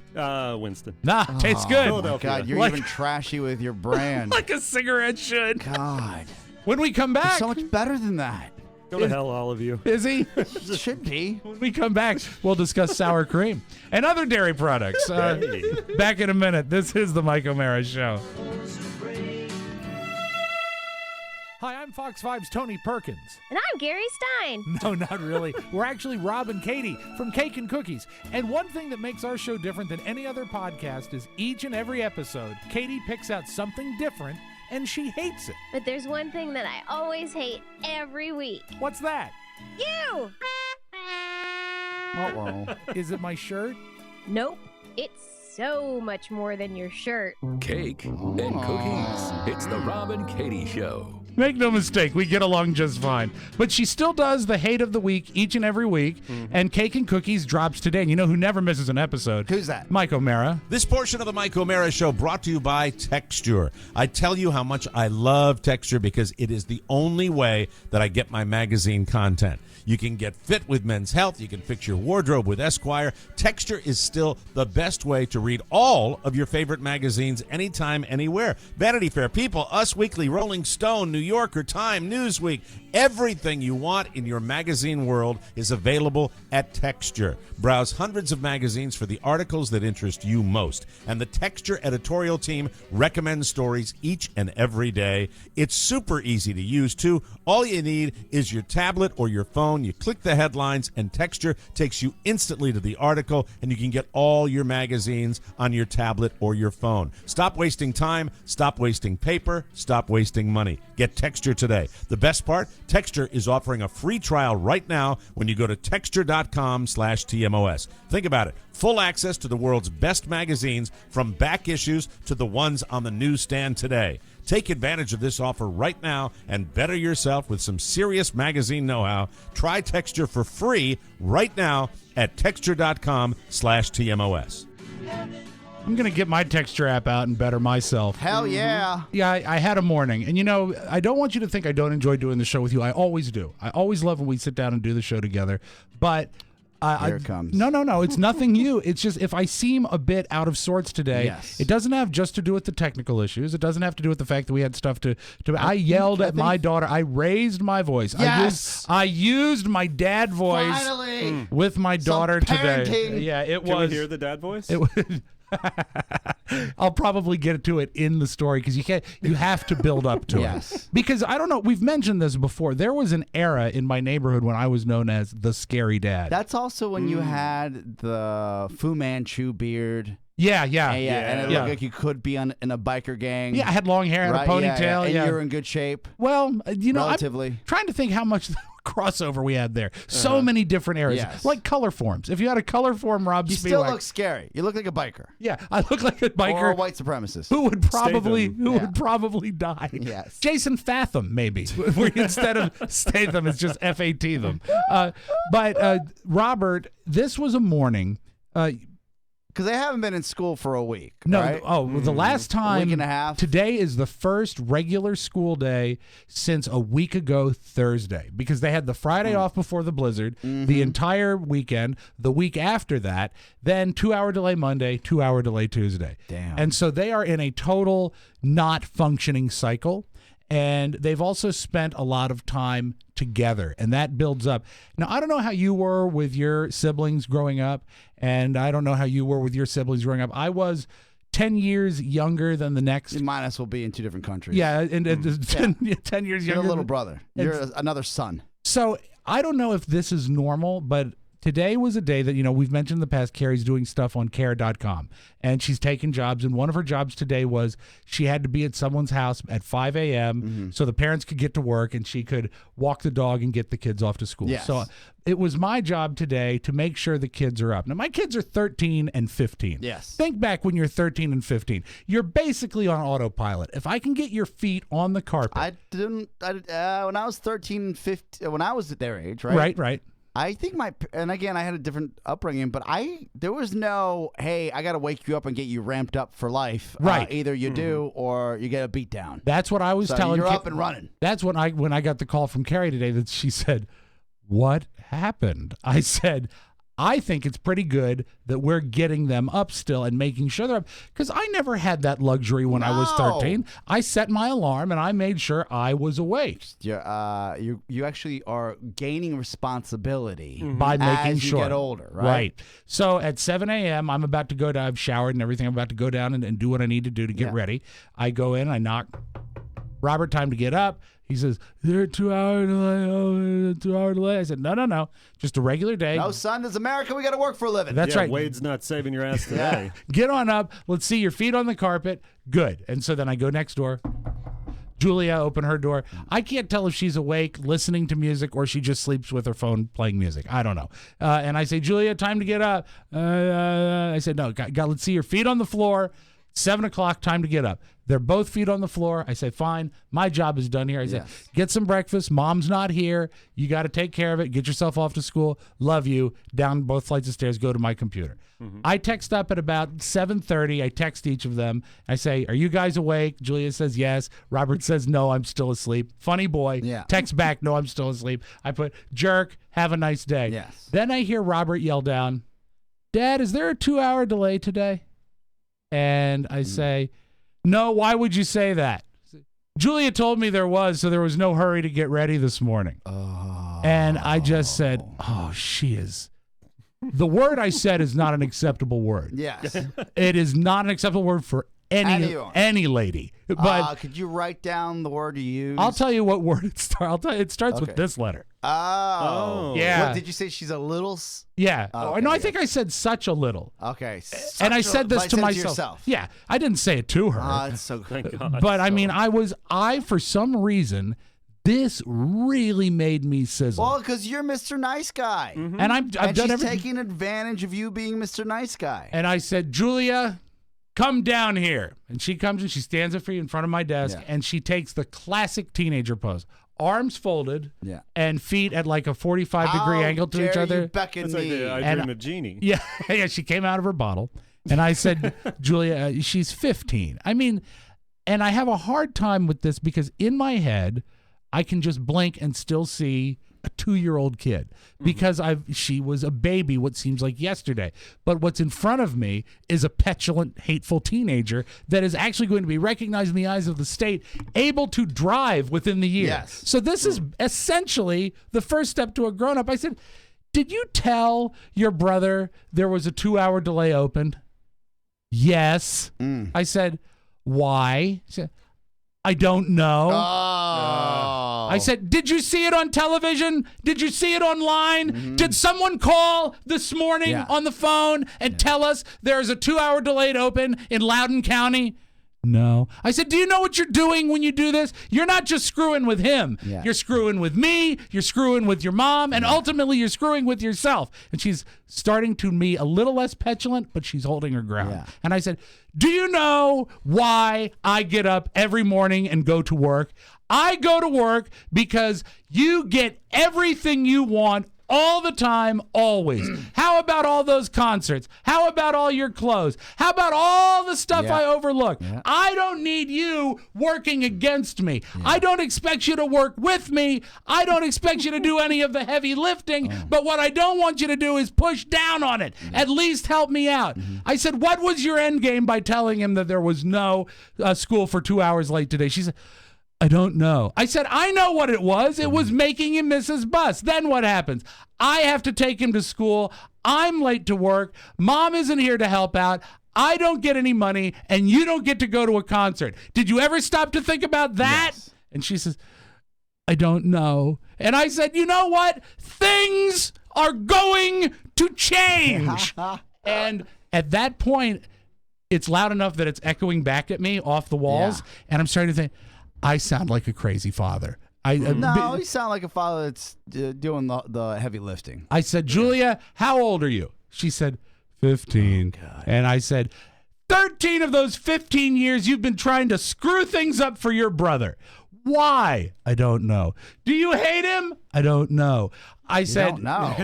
Winston.
Nah, tastes good.
Oh, God, you're
Like-
even trashy with your brand.
Like a cigarette should.
God.
When we come
You're
back,
so much better than that.
Go to hell, all of you.
is he?
Should be.
When we come back, we'll discuss sour cream and other dairy products. Back in a minute. This is the Mike O'Mara Show. Hi, I'm Fox 5's Tony Perkins.
And I'm Gary Stein.
No, not really. We're actually Rob and Katie from Cake and Cookies. And one thing that makes our show different than any other podcast is each and every episode, Katie picks out something different and she hates it.
But there's one thing that I always hate every week.
What's that?
You!
Is it my shirt?
Nope. It's so much more than your shirt.
Cake and cookies. It's the Rob and Katie Show.
Make no mistake, we get along just fine. But she still does the hate of the week each and every week. And Cake and Cookies drops today. And you know who never misses an episode?
Who's that?
Mike O'Mara.
This portion of the Mike O'Mara Show brought to you by Texture. I tell you how much I love Texture because it is the only way that I get my magazine content. You can get fit with Men's Health. You can fix your wardrobe with Esquire. Texture is still the best way to read all of your favorite magazines anytime, anywhere. Vanity Fair, People, Us Weekly, Rolling Stone, New Yorker, Time, Newsweek. Everything you want in your magazine world is available at Texture. Browse hundreds of magazines for the articles that interest you most. And the Texture editorial team recommends stories each and every day. It's super easy to use, too. All you need is your tablet or your phone. You click the headlines, and Texture takes you instantly to the article, and you can get all your magazines on your tablet or your phone. Stop wasting time. Stop wasting paper. Stop wasting money. Get Texture today. The best part? Texture is offering a free trial right now when you go to texture.com/TMOS. Think about it. Full access to the world's best magazines from back issues to the ones on the newsstand today. Take advantage of this offer right now and better yourself with some serious magazine know-how. Try Texture for free right now at texture.com/TMOS.
I'm going to get my texture app out and better myself.
Hell yeah.
Yeah, I had a morning. And, I don't want you to think I don't enjoy doing the show with you. I always do. I always love when we sit down and do the show together. But
Here it comes.
No. It's nothing you. It's just if I seem a bit out of sorts today,
Yes.
it doesn't have just to do with the technical issues. It doesn't have to do with the fact that we had stuff to I yelled at my daughter. I raised my voice.
Yes.
I used my dad voice
Finally.
with my daughter today.
parenting.
Yeah, it
Can
was.
we hear the dad voice?
It was. I'll probably get to it in the story because you have to build up to
Yes.
it. Because I don't know, we've mentioned this before. There was an era in my neighborhood when I was known as the scary dad.
That's also when you had the Fu Manchu beard.
Yeah.
And it looked like you could be in a biker gang.
Yeah, I had long hair and a
Right,
ponytail.
And
yeah.
you're in good shape.
Well,
relatively.
I'm trying to think how much crossover we had there. So many different areas.
Yes.
Like color forms. If you had a color form, Rob
You
Spiewak,
still look scary. You look like a biker.
Yeah, I look like a biker.
Or a white supremacist.
Who would probably die?
Yes.
Jason Fatham, maybe. Where instead of Statham, it's just FAT them. But Robert, this was a morning.
Because they haven't been in school for a week.
No,
right?
the last time.
Week and a half.
Today is the first regular school day since a week ago Thursday because they had the Friday off before the blizzard, the entire weekend, the week after that, then 2-hour delay Monday, 2-hour delay Tuesday.
Damn.
And so they are in a total not functioning cycle. And they've also spent a lot of time together, and that builds up. Now, I don't know how you were with your siblings growing up, and I don't know how you were with your siblings growing up. I was 10 years younger than the next.
Minus will be in 2 different countries.
Yeah, and 10 years
You're
younger.
a little brother. You're another son.
So I don't know if this is normal, but today was a day that, we've mentioned in the past, Carrie's doing stuff on care.com, and she's taking jobs, and one of her jobs today was she had to be at someone's house at 5 a.m. So the parents could get to work, and she could walk the dog and get the kids off to school.
Yes.
So it was my job today to make sure the kids are up. Now, my kids are 13 and 15.
Yes.
Think back when you're 13 and 15. You're basically on autopilot. If I can get your feet on the carpet.
When I was 13 and 15, when I was at their age, right?
Right.
I think and again, I had a different upbringing, but there was no, hey, I got to wake you up and get you ramped up for life.
Right.
Either you do or you get a beat down.
That's what I was telling.
You're up and running.
That's when I got the call from Carrie today that she said, "What happened?" I said, I think it's pretty good that we're getting them up still and making sure they're up. Because I never had that luxury when I was 13. I set my alarm and I made sure I was awake.
You actually are gaining responsibility
by making
as
sure
you get older, right?
Right. So at 7 a.m., I'm about to go down. I've showered and everything. I'm about to go down and do what I need to do to get ready. I go in, I knock. Robert, time to get up. He says, "Is there a 2-hour delay? Oh, 2-hour delay." I said, No. Just a regular day.
No, son, this is America. We got to work for a living.
That's right.
Wade's not saving your ass today.
Get on up. Let's see your feet on the carpet. Good. And so then I go next door. Julia, open her door. I can't tell if she's awake, listening to music, or she just sleeps with her phone playing music. I don't know. And I say, "Julia, time to get up." I said, "No, let's see your feet on the floor. 7 o'clock, time to get up." They're both feet on the floor. I say, "Fine, my job is done here." I say, "Get some breakfast. Mom's not here. You got to take care of it. Get yourself off to school. Love you." Down both flights of stairs, go to my computer. I text up at about 7:30. I text each of them. I say, "Are you guys awake?" Julia says yes. Robert says, "No, I'm still asleep." Funny boy.
Yeah.
Text back, "No, I'm still asleep." I put, "Jerk, have a nice day."
Yes.
Then I hear Robert yell down, "Dad, is there a 2-hour delay today?" And I say, "No, why would you say that?" Julia told me there was, so there was no hurry to get ready this morning. And I just said, "Oh, she is." The word I said is not an acceptable word.
Yes.
It is not an acceptable word for
Anyone.
any lady. But
could you write down the word you use?
I'll tell you what word it starts. I'll tell you, it starts with this letter.
Oh.
Yeah.
What, did you say she's a little?
Yeah.
Okay,
no, I think I said such a little.
Okay.
And I said this to
but I said it
myself.
yourself.
Yeah. I didn't say it to her.
It's so good.
But I mean, I for some reason, this really made me sizzle.
Well, because you're Mr. Nice Guy.
And I've done
she's
everything.
taking advantage of you being Mr. Nice Guy.
And I said, "Julia, come down here." And she comes and she stands up in front of my desk, and she takes the classic teenager pose. Arms folded and feet at like a 45-degree angle to each other.
You beckon
That's like
me.
the I Dream of Jeannie.
Yeah, she came out of her bottle. And I said, Julia, she's 15. I mean, and I have a hard time with this because in my head, I can just blink and still see a 2-year-old kid because she was a baby what seems like yesterday. But what's in front of me is a petulant, hateful teenager that is actually going to be recognized in the eyes of the state, able to drive within the year.
Yes.
So this is essentially the first step to a grown-up. I said, did you tell your brother there was a 2-hour delay open? Yes. I said, why? She said, I don't know. I said, did you see it on television? Did you see it online? Did someone call this morning on the phone and tell us there's a 2-hour delayed open in Loudoun County? No. I said, do you know what you're doing when you do this? You're not just screwing with him.
Yeah.
You're screwing with me. You're screwing with your mom. And ultimately, you're screwing with yourself. And she's starting to be a little less petulant, but she's holding her ground.
Yeah.
And I said, do you know why I get up every morning and go to work? I go to work because you get everything you want all the time, always. How about all those concerts? How about all your clothes? How about all the stuff I overlook? I don't need you working against me. I don't expect you to work with me. I don't expect you to do any of the heavy lifting. But what I don't want you to do is push down on it. At least help me out. I said, what was your end game by telling him that there was no school for 2 hours late today? She said, I don't know. I said, I know what it was. It was making him miss his bus. Then what happens? I have to take him to school. I'm late to work. Mom isn't here to help out. I don't get any money, and you don't get to go to a concert. Did you ever stop to think about that? Yes. And she says, I don't know. And I said, you know what? Things are going to change. And at that point, it's loud enough that it's echoing back at me off the walls, and I'm starting to think, I sound like a crazy father.
No, you sound like a father that's doing the heavy lifting.
I said, Julia, how old are you? She said, 15. Oh, and I said, 13 of those 15 years you've been trying to screw things up for your brother. Why? I don't know. Do you hate him? I don't know. I said,
no.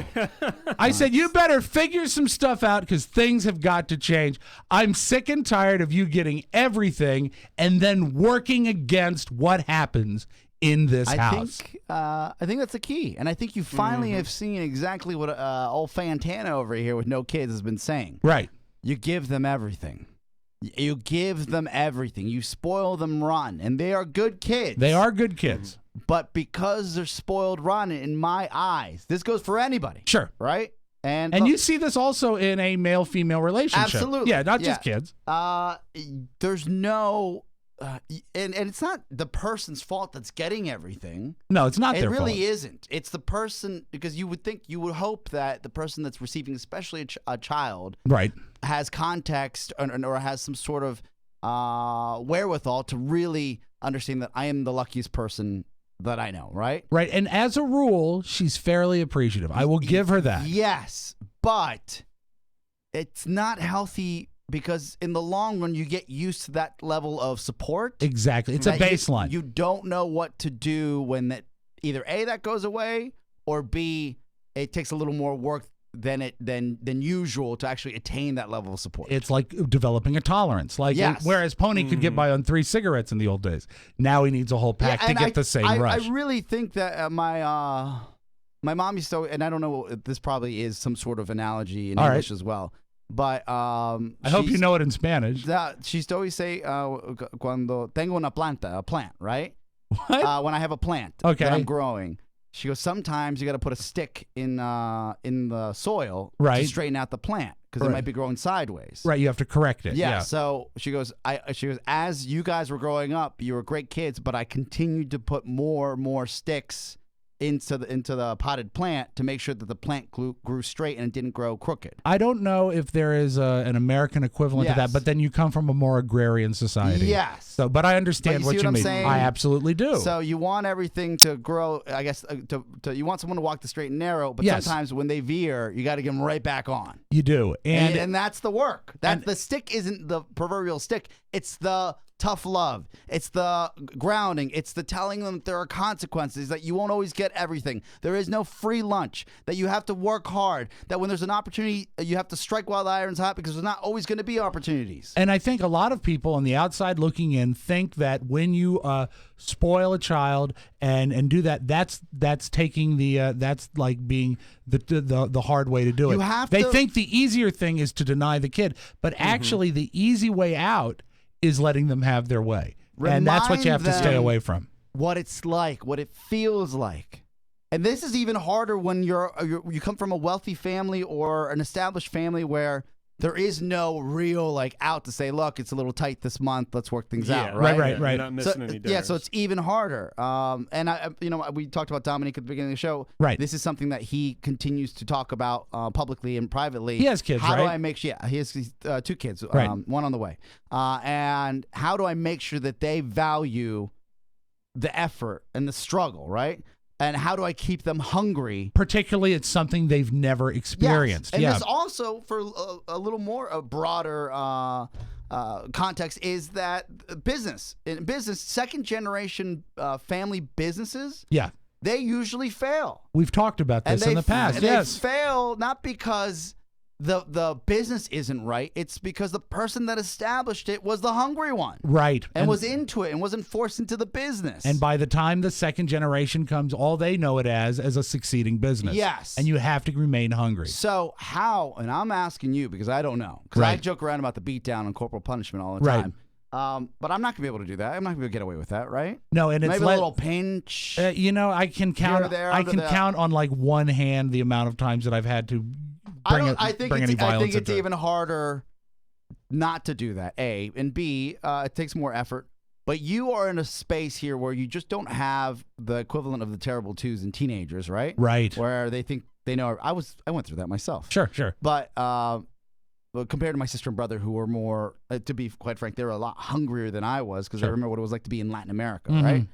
I said, you better figure some stuff out because things have got to change. I'm sick and tired of you getting everything and then working against what happens in this house.
I think that's the key. And I think you finally have seen exactly what old Fantana over here with no kids has been saying.
Right.
You give them everything. You give them everything. You spoil them rotten. And they are good kids.
They are good kids.
But because they're spoiled rotten, in my eyes, this goes for anybody.
Sure.
Right? And
you see this also in a male-female relationship.
Absolutely.
Yeah, not just kids.
There's no... and it's not the person's fault that's getting everything.
No, it's not their fault.
It really isn't. It's the person, because you would hope that the person that's receiving, especially a child,
right,
has context or has some sort of wherewithal to really understand that I am the luckiest person that I know, right?
Right, and as a rule, she's fairly appreciative. I will give her that.
Yes, but it's not healthy. Because in the long run, you get used to that level of support.
Exactly. It's a baseline.
You don't know what to do when either A, that goes away, or B, it takes a little more work than usual to actually attain that level of support.
It's like developing a tolerance. Like whereas Pony could get by on 3 cigarettes in the old days, now he needs a whole pack to get the same rush.
I really think that my mom used to, and I don't know, this probably is some sort of analogy in English as well. But
I hope you know it in Spanish.
She used to always say, "Cuando tengo una planta, a plant, right?
What?
When I have a plant that I'm growing." She goes, "Sometimes you got to put a stick in the soil to straighten out the plant because it might be growing sideways.
Right, you have to correct it.
Yeah. So she goes, as you guys were growing up, you were great kids, but I continued to put more sticks into the potted plant to make sure that the plant grew straight and it didn't grow crooked."
I don't know if there is an American equivalent to that, but then you come from a more agrarian society.
Yes.
So, but I understand what you mean.
Saying?
I absolutely do.
So you want everything to grow, I guess, you want someone to walk the straight and narrow, but sometimes when they veer, you got to give them right back on.
You do.
And that's the work. The stick isn't the proverbial stick. It's the tough love. It's the grounding. It's the telling them that there are consequences, that you won't always get everything. There is no free lunch, that you have to work hard, that when there's an opportunity, you have to strike while the iron's hot because there's not always going to be opportunities.
And I think a lot of people on the outside looking in think that when you spoil a child and do that, that's taking the that's like being the hard way to do it. They think the easier thing is to deny the kid, but actually the easy way out is letting them have their way. And that's what you have to stay away from.
What it's like, what it feels like. And this is even harder when you come from a wealthy family or an established family where there is no real like out to say, look, it's a little tight this month. Let's work things out. Right.
You're not missing any dinners.
Yeah, so it's even harder. And we talked about Dominique at the beginning of the show.
Right.
This is something that he continues to talk about publicly and privately.
He has kids,
How
right?
do I make sure? Yeah, he has 2 kids.
Right.
One on the way. And how do I make sure that they value the effort and the struggle, right? And how do I keep them hungry?
Particularly, it's something they've never experienced.
Yes. And this also, for a little more a broader context, is that in business, second generation family businesses, they usually fail.
We've talked about this in the past. Yes,
they fail not because the business isn't right. It's because the person that established it was the hungry one.
Right.
And was into it and wasn't forced into the business.
And by the time the second generation comes, all they know it as a succeeding business.
Yes.
And you have to remain hungry.
So how, and I'm asking you because I don't know, because I joke around about the beatdown and corporal punishment all the time. But I'm not going to be able to do that. I'm not going to be able to get away with that, right?
No, and
maybe
it's
a little pinch.
I can count. I can count on like one hand the amount of times that I've had to bring any violence.
I think it's
into
even harder not to do that. A and B, it takes more effort. But you are in a space here where you just don't have the equivalent of the terrible twos in teenagers, right?
Right.
Where they think they know. I went through that myself.
Sure.
But compared to my sister and brother, who were more, to be quite frank, they were a lot hungrier than I was because I remember what it was like to be in Latin America, right?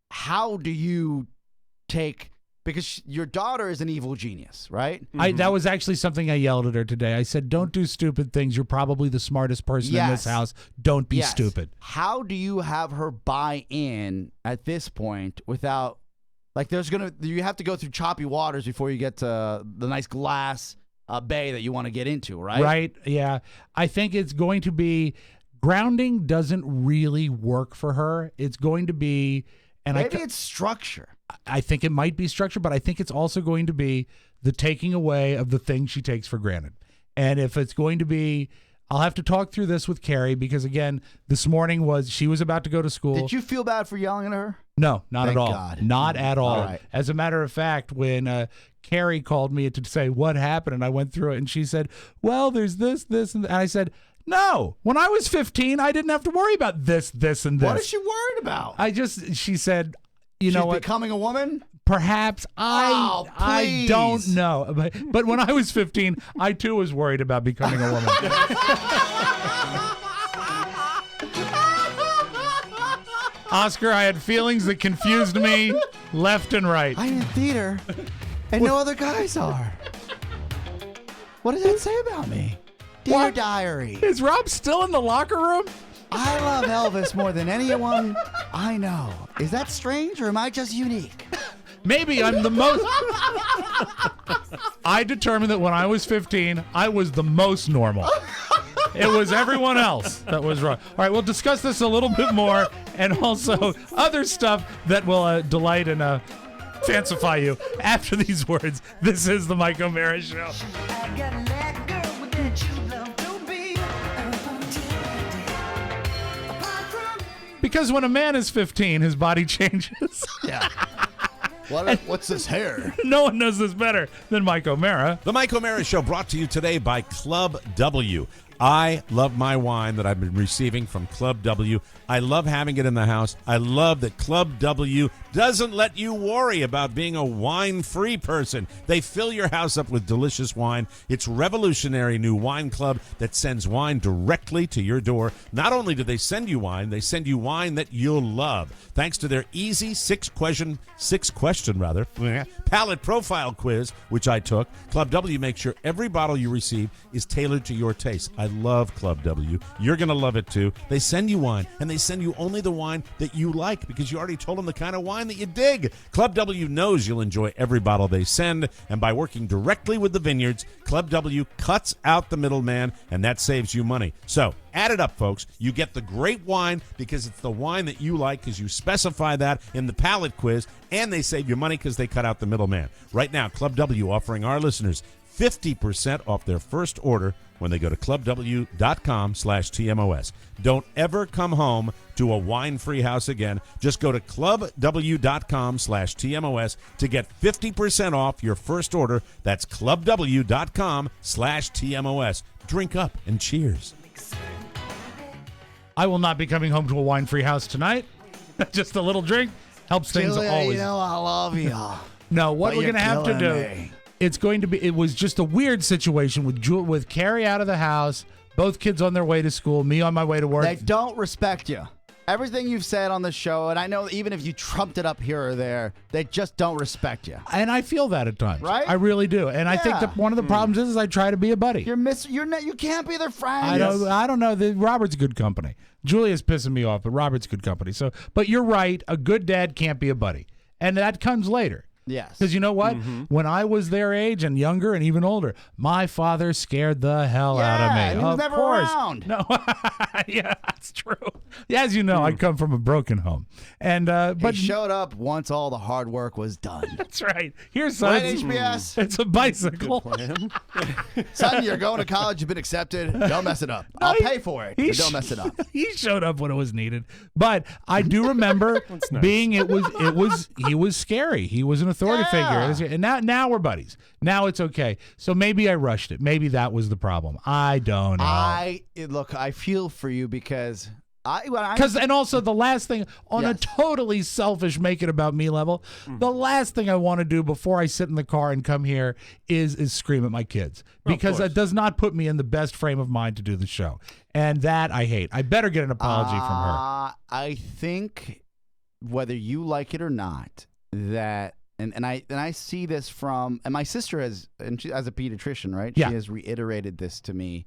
How do you take, because your daughter is an evil genius, right?
That was actually something I yelled at her today. I said, don't do stupid things. You're probably the smartest person in this house. Don't be stupid.
How do you have her buy in at this point without, like, you have to go through choppy waters before you get to the nice glass bay that you want to get into, right?
Right, yeah. I think it's going to be, grounding doesn't really work for her. It's going to be, and
maybe it's structure.
I think it might be structure, but I think it's also going to be the taking away of the things she takes for granted. And if it's going to be, I'll have to talk through this with Carrie because, again, this morning she was about to go to school.
Did you feel bad for yelling at her?
No, not
Thank
at all.
God.
Not at all.
All right.
As a matter of fact, when Carrie called me to say what happened, and I went through it, and she said, well, there's this, and I said, no, when I was 15, I didn't have to worry about this, and this.
What is she worried about?
She said, you know what?
She's becoming a woman?
Perhaps. I don't know. But when I was 15, I too was worried about becoming a woman. Oscar, I had feelings that confused me left and right.
I'm in theater, and no other guys are. What does that say about me? Dear Diary.
Is Rob still in the locker room?
I love Elvis more than anyone I know. Is that strange, or am I just unique?
Maybe I'm the most. I determined that when I was 15, I was the most normal. It was everyone else that was wrong. All right, we'll discuss this a little bit more and also other stuff that will delight and fancify you after these words. This is the Mike O'Mara Show. Because when a man is 15, his body changes.
Yeah. What's this hair?
No one knows this better than Mike O'Mara.
The Mike O'Mara Show brought to you today by Club W. I love my wine that I've been receiving from Club W. I love having it in the house. I love that Club W doesn't let you worry about being a wine-free person. They fill your house up with delicious wine. It's revolutionary new wine club that sends wine directly to your door. Not only do they send you wine that you'll love. Thanks to their easy six question palate profile quiz, which I took. Club W makes sure every bottle you receive is tailored to your taste. I love Club W. You're going to love it too. They send you wine, and they send you only the wine that you like because you already told them the kind of wine that you dig. Club W knows you'll enjoy every bottle they send, and by working directly with the vineyards, Club W cuts out the middleman, and that saves you money. So add it up, folks. You get the great wine because it's the wine that you like because you specify that in the palate quiz, and they save you money because they cut out the middleman. Right now, Club W offering our listeners 50% off their first order when they go to clubw.com/TMOS. Don't ever come home to a wine-free house again. Just go to clubw.com/TMOS to get 50% off your first order. That's clubw.com/TMOS. Drink up and cheers.
I will not be coming home to a wine-free house tonight. Just a little drink helps things
Julia,
always.
you know I love you.
No, what
But
we're
you're
going to have to do,
killing me.
it's going to be, it was just a weird situation with Carrie out of the house, both kids on their way to school, me on my way to work.
They don't respect you. Everything you've said on the show, and I know even if you trumped it up here or there, they just don't respect you.
And I feel that at times.
Right?
I really do. And I think that one of the problems is I try to be a buddy.
You can't be their friend.
I don't know. Robert's good company. Julia's pissing me off, but Robert's good company. So, but you're right. A good dad can't be a buddy. And that comes later.
Yes.
Because you know what? When I was their age and younger and even older, my father scared the hell out of me.
And he was
Of
never
course.
around.
No, yeah, that's true. Yeah, as you know, I come from a broken home, and but
he showed up once all the hard work was done.
That's right. Here's
Right,
son.
HBS?
It's a bicycle.
Son, you're going to college. You've been accepted. Don't mess it up. I'll pay for it. But don't mess it up.
He showed up when it was needed. But I do remember being he was scary. He was an authority figure. And now we're buddies. Now it's okay. So maybe I rushed it. Maybe that was the problem. I don't know.
Look, I feel for you because
and also the last thing on a totally selfish make it about me level, the last thing I want to do before I sit in the car and come here is scream at my kids because it does not put me in the best frame of mind to do the show. And that I hate. I better get an apology from her.
I think whether you like it or not, that and I see this from, and my sister has, and she, as a pediatrician, right?
Yeah.
She has reiterated this to me,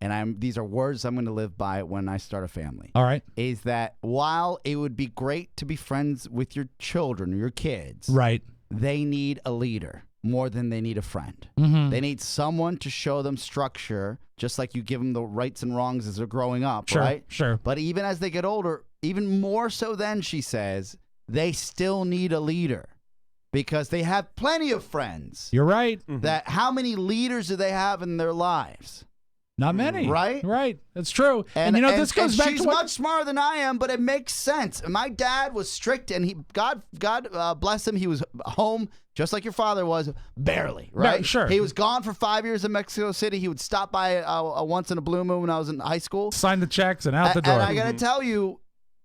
and these are words I'm going to live by when I start a family.
All right.
Is that while it would be great to be friends with your children or your kids,
right?
They need a leader more than they need a friend.
Mhm.
They need someone to show them structure, just like you give them the rights and wrongs as they're growing up,
Sure,
right?
sure.
But even as they get older, even more so then, she says, they still need a leader. Because they have plenty of friends.
You're right.
That how many leaders do they have in their lives?
Not many.
Right?
Right. That's true. And you know, this goes back
she's
to what...
much smarter than I am, but it makes sense. My dad was strict, and he, God bless him, he was home just like your father was, barely, right?
No, sure.
He was gone for 5 years in Mexico City. He would stop by once in a blue moon when I was in high school.
Sign the checks and out the door.
And I got to tell you,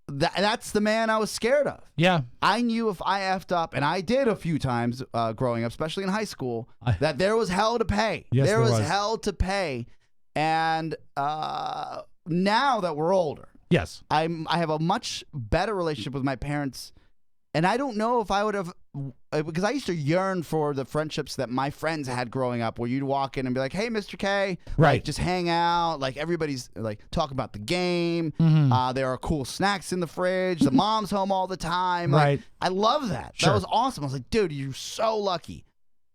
that's the man I was scared of.
Yeah.
I knew if I effed up, and I did a few times growing up, especially in high school, that there was hell to pay.
Yes,
there
there
was
was.
hell to pay. And now that we're older,
yes,
I have a much better relationship with my parents. And I don't know if I would have, because I used to yearn for the friendships that my friends had growing up, where you'd walk in and be like, "Hey, Mr. K,"
right?
Like, just hang out. Like everybody's like talking about the game. There are cool snacks in the fridge. The mom's home all the time. Like,
Right.
I love that.
Sure.
That was awesome. I was like, dude, you're so lucky.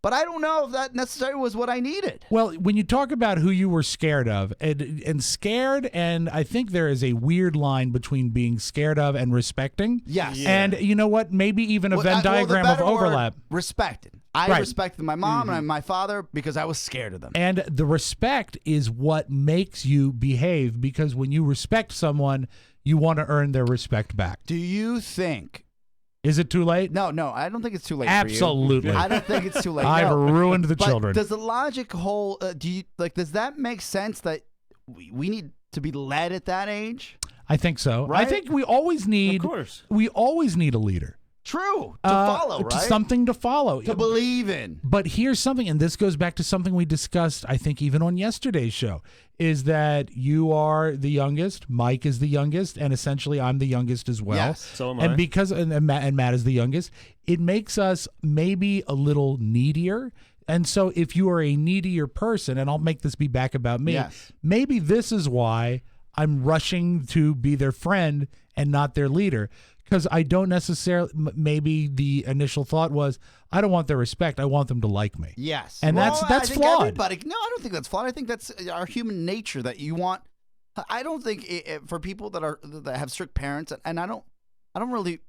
But I don't know if that necessarily was what I needed.
Well, when you talk about who you were scared of, and scared, and I think there is a weird line between being scared of and respecting.
Yes. Yeah.
And you know what? Maybe even a Venn diagram of overlap.
Respected. I
Right.
respected my mom and my father because I was scared of them.
And the respect is what makes you behave, because when you respect someone, you want to earn their respect back.
Do you think...
Is it too late?
No, I don't think it's too late.
Absolutely.
For you. I don't think it's too late.
I've ruined the
but
children.
Does the logic hold? Does that make sense that we need to be led at that age?
I think so.
Right?
I think we always need.
Of course.
We always need a leader.
True. To follow, right?
Something to follow.
To believe in.
But here's something, and this goes back to something we discussed, I think, even on yesterday's show, is that you are the youngest, Mike is the youngest, and essentially I'm the youngest as well.
Yes.
So am I.
And because and Matt is the youngest, it makes us maybe a little needier And so if you are a needier person, and I'll make this be back about me,
Yes.
maybe this is why I'm rushing to be their friend and not their leader. Because I don't necessarily, maybe the initial thought was, I don't want their respect. I want them to like me.
Yes.
And
Well,
that's
I think
flawed.
everybody, no, I don't think that's flawed. I think that's our human nature that you want. I don't think for people that have strict parents, and I don't really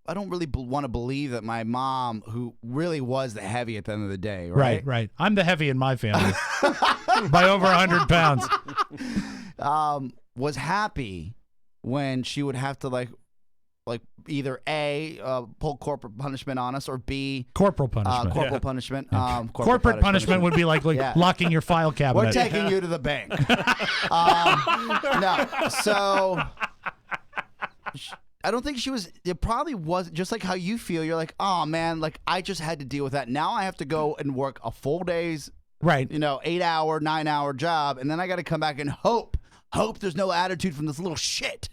want to believe that my mom, who really was the heavy at the end of the day, right?
Right. I'm the heavy in my family by over 100 pounds.
Was happy when she would have to like either A, pull corporate punishment on us, or B,
corporal punishment.
Corporal punishment.
Corporate punishment would be like locking your file cabinet.
We're taking you to the bank. No, so I don't think she was. It probably was just like how you feel. You're like, oh man, like I just had to deal with that. Now I have to go and work a full day's, 8-hour, 9-hour job, and then I got to come back and hope there's no attitude from this little shit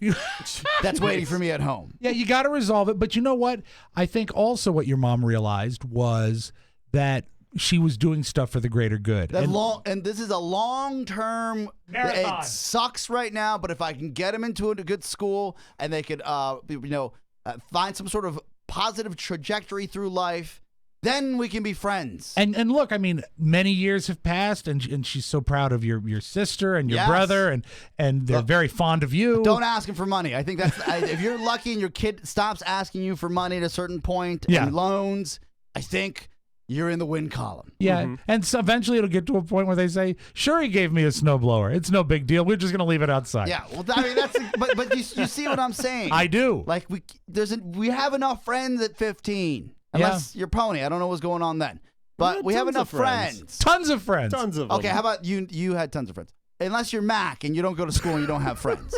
that's waiting for me at home.
Yeah, you got to resolve it. But you know what? I think also what your mom realized was that she was doing stuff for the greater good.
And this is a long-term
marathon.
It sucks right now, but if I can get them into a good school and they could, find some sort of positive trajectory through life, then we can be friends.
And look, I mean, many years have passed, and she's so proud of your sister and your brother, and they're very fond of you.
Don't ask him for money. I think that's if you're lucky and your kid stops asking you for money at a certain point and loans, I think you're in the win column.
Yeah, and so eventually it'll get to a point where they say, "Sure, he gave me a snowblower. It's no big deal. We're just going to leave it outside."
Yeah, well, I mean that's but you see what I'm saying?
I do.
Like we have enough friends at 15. Unless you're Pony. I don't know what's going on then. But we have enough friends.
Tons of friends.
Tons of them.
Okay, how about you had tons of friends. Unless you're Mac and you don't go to school and you don't have friends.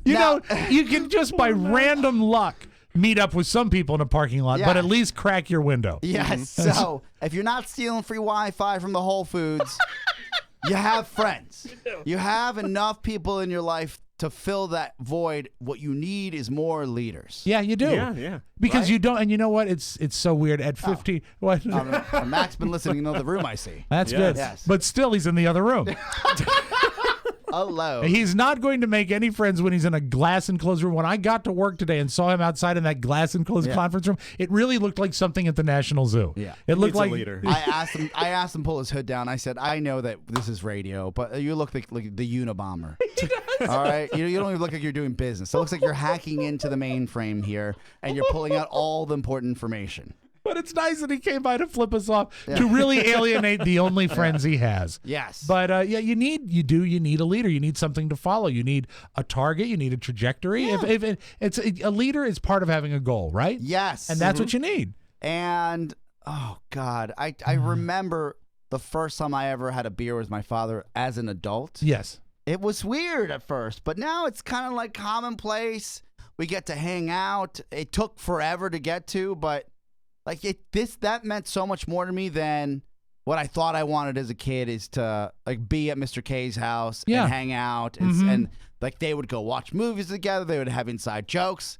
You know, you can just by random luck meet up with some people in a parking lot, but at least crack your window.
Yes. So if you're not stealing free Wi-Fi from the Whole Foods, you have friends. You have enough people in your life to fill that void. What you need is more leaders.
Yeah, you do.
Yeah.
Because you don't, and you know what? It's so weird. At 15, what?
Mac's been listening in the room, I see.
That's good.
Yes.
But still, he's in the other room.
Hello.
He's not going to make any friends when he's in a glass enclosed room. When I got to work today and saw him outside in that glass enclosed conference room, it really looked like something at the National Zoo.
Yeah.
It looked like
a leader.
I asked him to pull his hood down. I said, I know that this is radio, but you look like the Unabomber. All right? You don't even look like you're doing business. It looks like you're hacking into the mainframe here, and you're pulling out all the important information.
But it's nice that he came by to flip us off, to really alienate the only friends he has.
Yes.
But you need a leader. You need something to follow. You need a target. You need a trajectory.
Yeah.
If it's a leader is part of having a goal, right?
Yes.
And that's what you need.
And oh God, I remember the first time I ever had a beer with my father as an adult.
Yes.
It was weird at first, but now it's kind of like commonplace. We get to hang out. It took forever to get to, but like that meant so much more to me than what I thought I wanted as a kid, is to like be at Mr. K's house and hang out, and like they would go watch movies together. They would have inside jokes.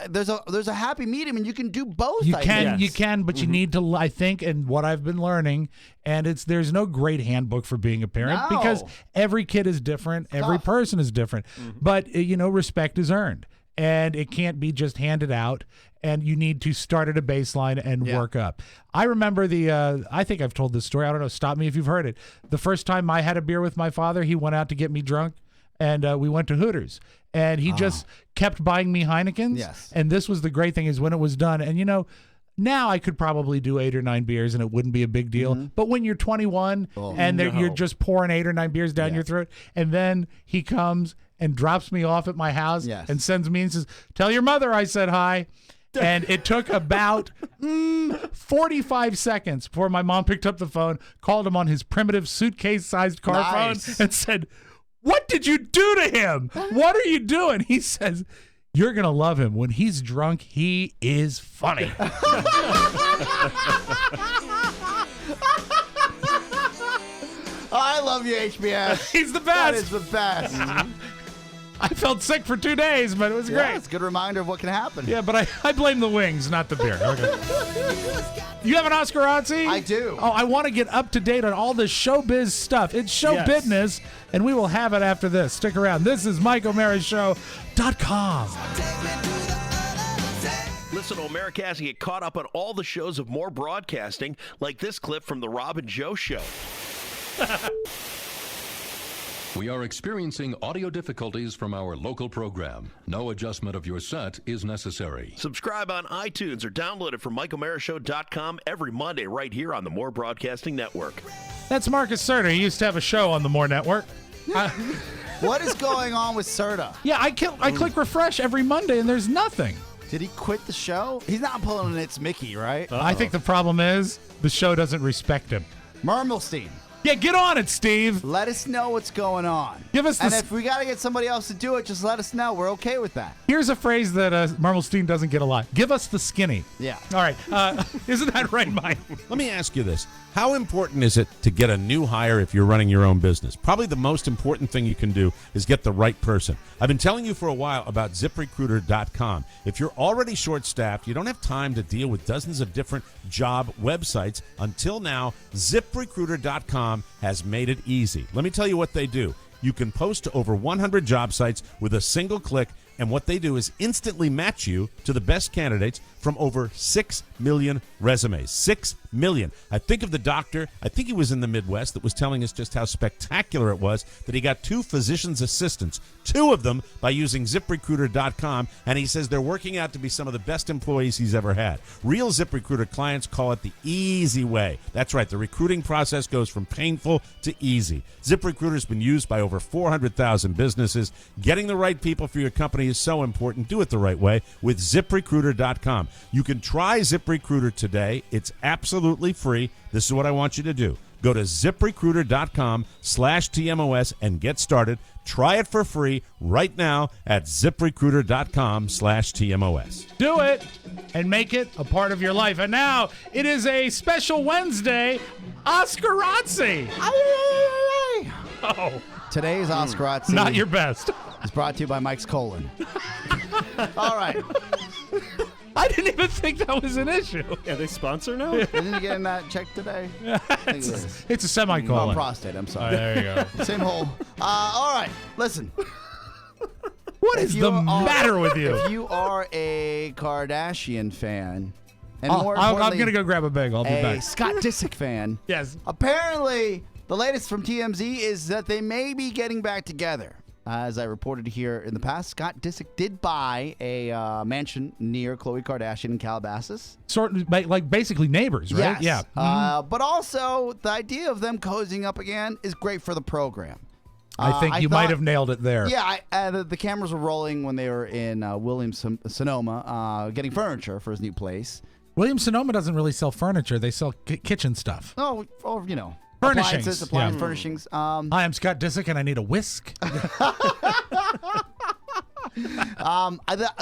There's a happy medium, and you can do both.
You can, but you need to. I think, and what I've been learning, and there's no great handbook for being a parent because every kid is different, every person is different. But respect is earned, and it can't be just handed out. And you need to start at a baseline and work up. I remember I think I've told this story. I don't know. Stop me if you've heard it. The first time I had a beer with my father, he went out to get me drunk, and we went to Hooters. And he just kept buying me Heinekens.
Yes.
And this was the great thing, is when it was done. And, now I could probably do 8 or 9 beers and it wouldn't be a big deal. But when you're 21 and you're just pouring 8 or 9 beers down your throat, and then he comes and drops me off at my house and sends me and says, "Tell your mother I said hi." And it took about 45 seconds before my mom picked up the phone, called him on his primitive suitcase-sized car phone, and said, "What did you do to him? What are you doing?" He says, "You're going to love him. When he's drunk, he is funny."
I love you, HBS.
He's the best.
That is the best.
I felt sick for 2 days, but it was great.
It's a good reminder of what can happen.
Yeah, but I blame the wings, not the beer. Okay. You have an Oscar-Otzi?
I do.
Oh, I want to get up to date on all this showbiz stuff. It's showbizness, and we will have it after this. Stick around. This is MikeO'MaraShow.com.
Listen to Americast and get caught up on all the shows of More Broadcasting, like this clip from The Rob and Joe Show.
We are experiencing audio difficulties from our local program. No adjustment of your set is necessary.
Subscribe on iTunes or download it from MikeO'MaraShow.com every Monday right here on the More Broadcasting Network.
That's Marcus Cerner. He used to have a show on the More Network.
What is going on with Serta?
Yeah, I click refresh every Monday, and there's nothing.
Did he quit the show? He's not pulling an It's Mickey, right?
I think the problem is the show doesn't respect him.
Mermelstein.
Yeah, get on it, Steve.
Let us know what's going on.
Give us
and if we got to get somebody else to do it, just let us know. We're okay with that.
Here's a phrase that Mermelstein doesn't get a lot. Give us the skinny.
Yeah.
All right. Isn't that right, Mike?
Let me ask you this. How important is it to get a new hire if you're running your own business? Probably the most important thing you can do is get the right person. I've been telling you for a while about ZipRecruiter.com. If you're already short-staffed, you don't have time to deal with dozens of different job websites. Until now, ZipRecruiter.com has made it easy. Let me tell you what they do. You can post to over 100 job sites with a single click, and what they do is instantly match you to the best candidates from over 6 million resumes. 6 million. I think of the doctor, I think he was in the Midwest, that was telling us just how spectacular it was that he got 2 physician's assistants, 2 of them by using ZipRecruiter.com, and he says they're working out to be some of the best employees he's ever had. Real ZipRecruiter clients call it the easy way. That's right, the recruiting process goes from painful to easy. ZipRecruiter's been used by over 400,000 businesses. Getting the right people for your company is so important. Do it the right way with ZipRecruiter.com. You can try ZipRecruiter today. It's absolutely free. This is what I want you to do. Go to ZipRecruiter.com/TMOS and get started. Try it for free right now at ZipRecruiter.com/TMOS.
Do it and make it a part of your life. And now it is a special Wednesday, Oscar-Otzi. Oh.
Today's Oscar-Otzi.
Not your best.
It's brought to you by Mike's Colon. All right.
I didn't even think that was an issue.
Yeah, they sponsor now?
Isn't he getting that checked today?
It's a semicolon.
Oh, prostate, I'm sorry.
There you go.
Same hole. All right, listen.
What is the matter with you?
If you are a Kardashian fan, and more
I'm
importantly,
going to go grab a bagel. I'll be back.
a Scott Disick fan,
yes.
Apparently, the latest from TMZ is that they may be getting back together. As I reported here in the past, Scott Disick did buy a mansion near Khloe Kardashian in Calabasas.
Sort of like basically neighbors, right?
Yes.
Yeah.
But also, the idea of them cozying up again is great for the program.
I think you might have nailed it there.
Yeah, the cameras were rolling when they were in Williams-Sonoma getting furniture for his new place.
Williams-Sonoma doesn't really sell furniture. They sell kitchen stuff.
Oh, or, you know.
Furnishings.
Appliance furnishings.
Hi, I'm Scott Disick, and I need a whisk.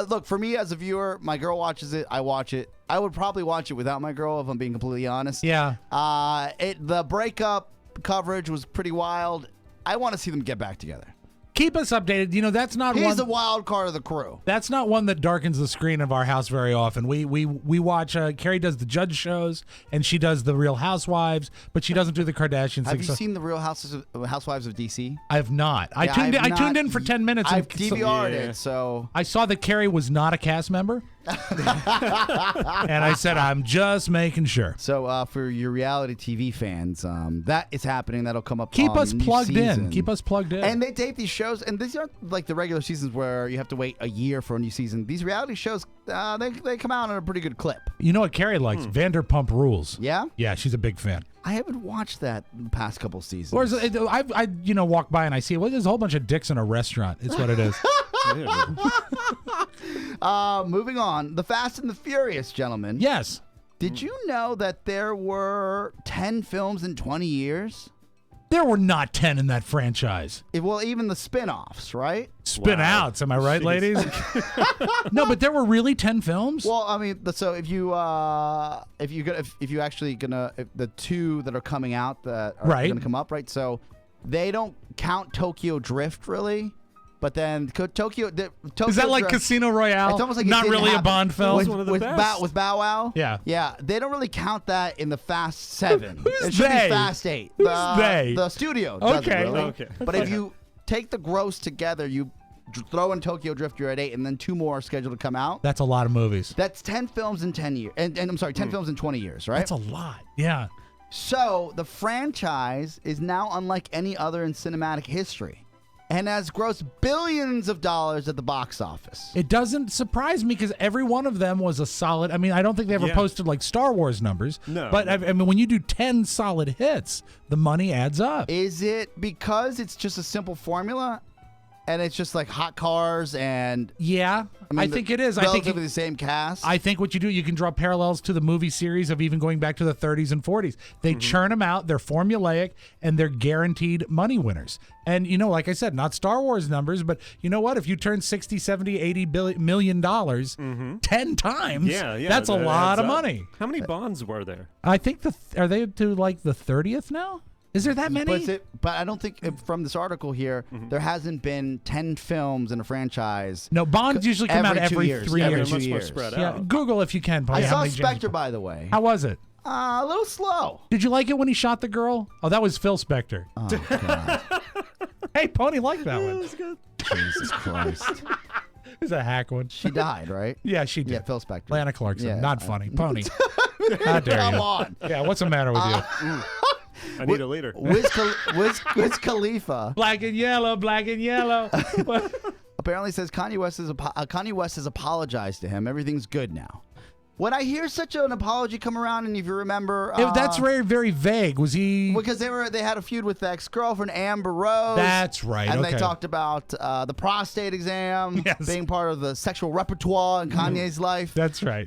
Look, for me as a viewer, my girl watches it. I watch it. I would probably watch it without my girl, if I'm being completely honest.
Yeah.
The breakup coverage was pretty wild. I want to see them get back together.
Keep us updated. You know, that's not
He's
one.
the wild card of the crew.
That's not one that darkens the screen of our house very often. We watch. Carrie does the judge shows, and she does the Real Housewives, but she doesn't do the Kardashians.
Have you seen the Real Housewives of DC?
I have not. I tuned in for 10 minutes.
I've DVR'd it, so
I saw that Carrie was not a cast member. And I said, I'm just making sure.
So for your reality TV fans, that is happening. That'll come up.
Keep us
new
plugged
season.
in. Keep us plugged in.
And they tape these shows, and these aren't like the regular seasons where you have to wait a year for a new season. These reality shows, they come out on a pretty good clip.
You know what Carrie likes? Vanderpump Rules.
Yeah?
Yeah, she's a big fan.
I haven't watched that the past couple seasons.
Or is it, I walk by and I see, well, there's a whole bunch of dicks in a restaurant. It's what it is.
Moving on. The Fast and the Furious, gentlemen.
Yes.
Did you know that there were 10 films in 20 years?
There were not 10 in that franchise.
Well, even the spin-offs, right?
Spin-outs, am I right, ladies? No, but there were really 10 films?
Well, I mean, so if you actually the 2 that are coming out that are going to come up, right? So they don't count Tokyo Drift, really. But then Tokyo
Is that like
Drift-
Casino Royale?
It's almost like it
not
didn't
really a
happen.
Bond film.
It's one of the best.
With Bow Wow.
Yeah.
Yeah. They don't really count that in the Fast 7.
Who's
it should
they?
be Fast 8.
Who's they?
The studio doesn't
Okay.
really.
Okay.
But if you take the gross together, you throw in Tokyo Drift, you're at 8, and then 2 more are scheduled to come out.
That's a lot of movies.
That's 10 films in 10 years. And I'm sorry, 10 films in 20 years, right?
That's a lot. Yeah.
So the franchise is now unlike any other in cinematic history and has grossed billions of dollars at the box office.
It doesn't surprise me because every one of them was a solid. I mean, I don't think they ever posted like Star Wars numbers.
No.
But I mean, when you do 10 solid hits, the money adds up.
Is it because it's just a simple formula and it's just like hot cars and
Yeah, I think it is. I think
relatively the same cast.
I think what you do, you can draw parallels to the movie series of even going back to the 30s and 40s. They churn them out, they're formulaic, and they're guaranteed money winners. And, you know, like I said, not Star Wars numbers, but you know what? If you turn 60, 70, 80 million dollars 10 times, that's a lot of money.
How many Bonds were there?
I think are they to like the 30th now? Is there that many?
But I don't think from this article here, there hasn't been 10 films in a franchise.
No, Bonds usually come out every 3 years.
Every 2 years.
Spread
Yeah,
out.
Google if you can.
I
how
saw
many
Spectre,
James-
by the way.
How was it?
A little slow.
Did you like it when he shot the girl? Oh, that was Phil Spector.
Oh, God.
Hey, Pony liked that one.
Jesus Christ.
It's a hack one.
She died, right?
Yeah, she did.
Yeah, Phil Spector.
Lana Clarkson.
Yeah,
Not funny. Pony. How dare
Come
you?
on.
Yeah, what's the matter with you?
I need a leader.
Wiz Khalifa
Black and yellow, black and yellow.
apparently says Kanye West has apologized to him. Everything's good now. When I hear such an apology come around, and if you remember,
That's very, very vague. Was he?
because they had a feud with the ex-girlfriend Amber Rose.
That's right.
And
okay.
they talked about the prostate exam
Yes.
being part of the sexual repertoire in Kanye's life.
That's right.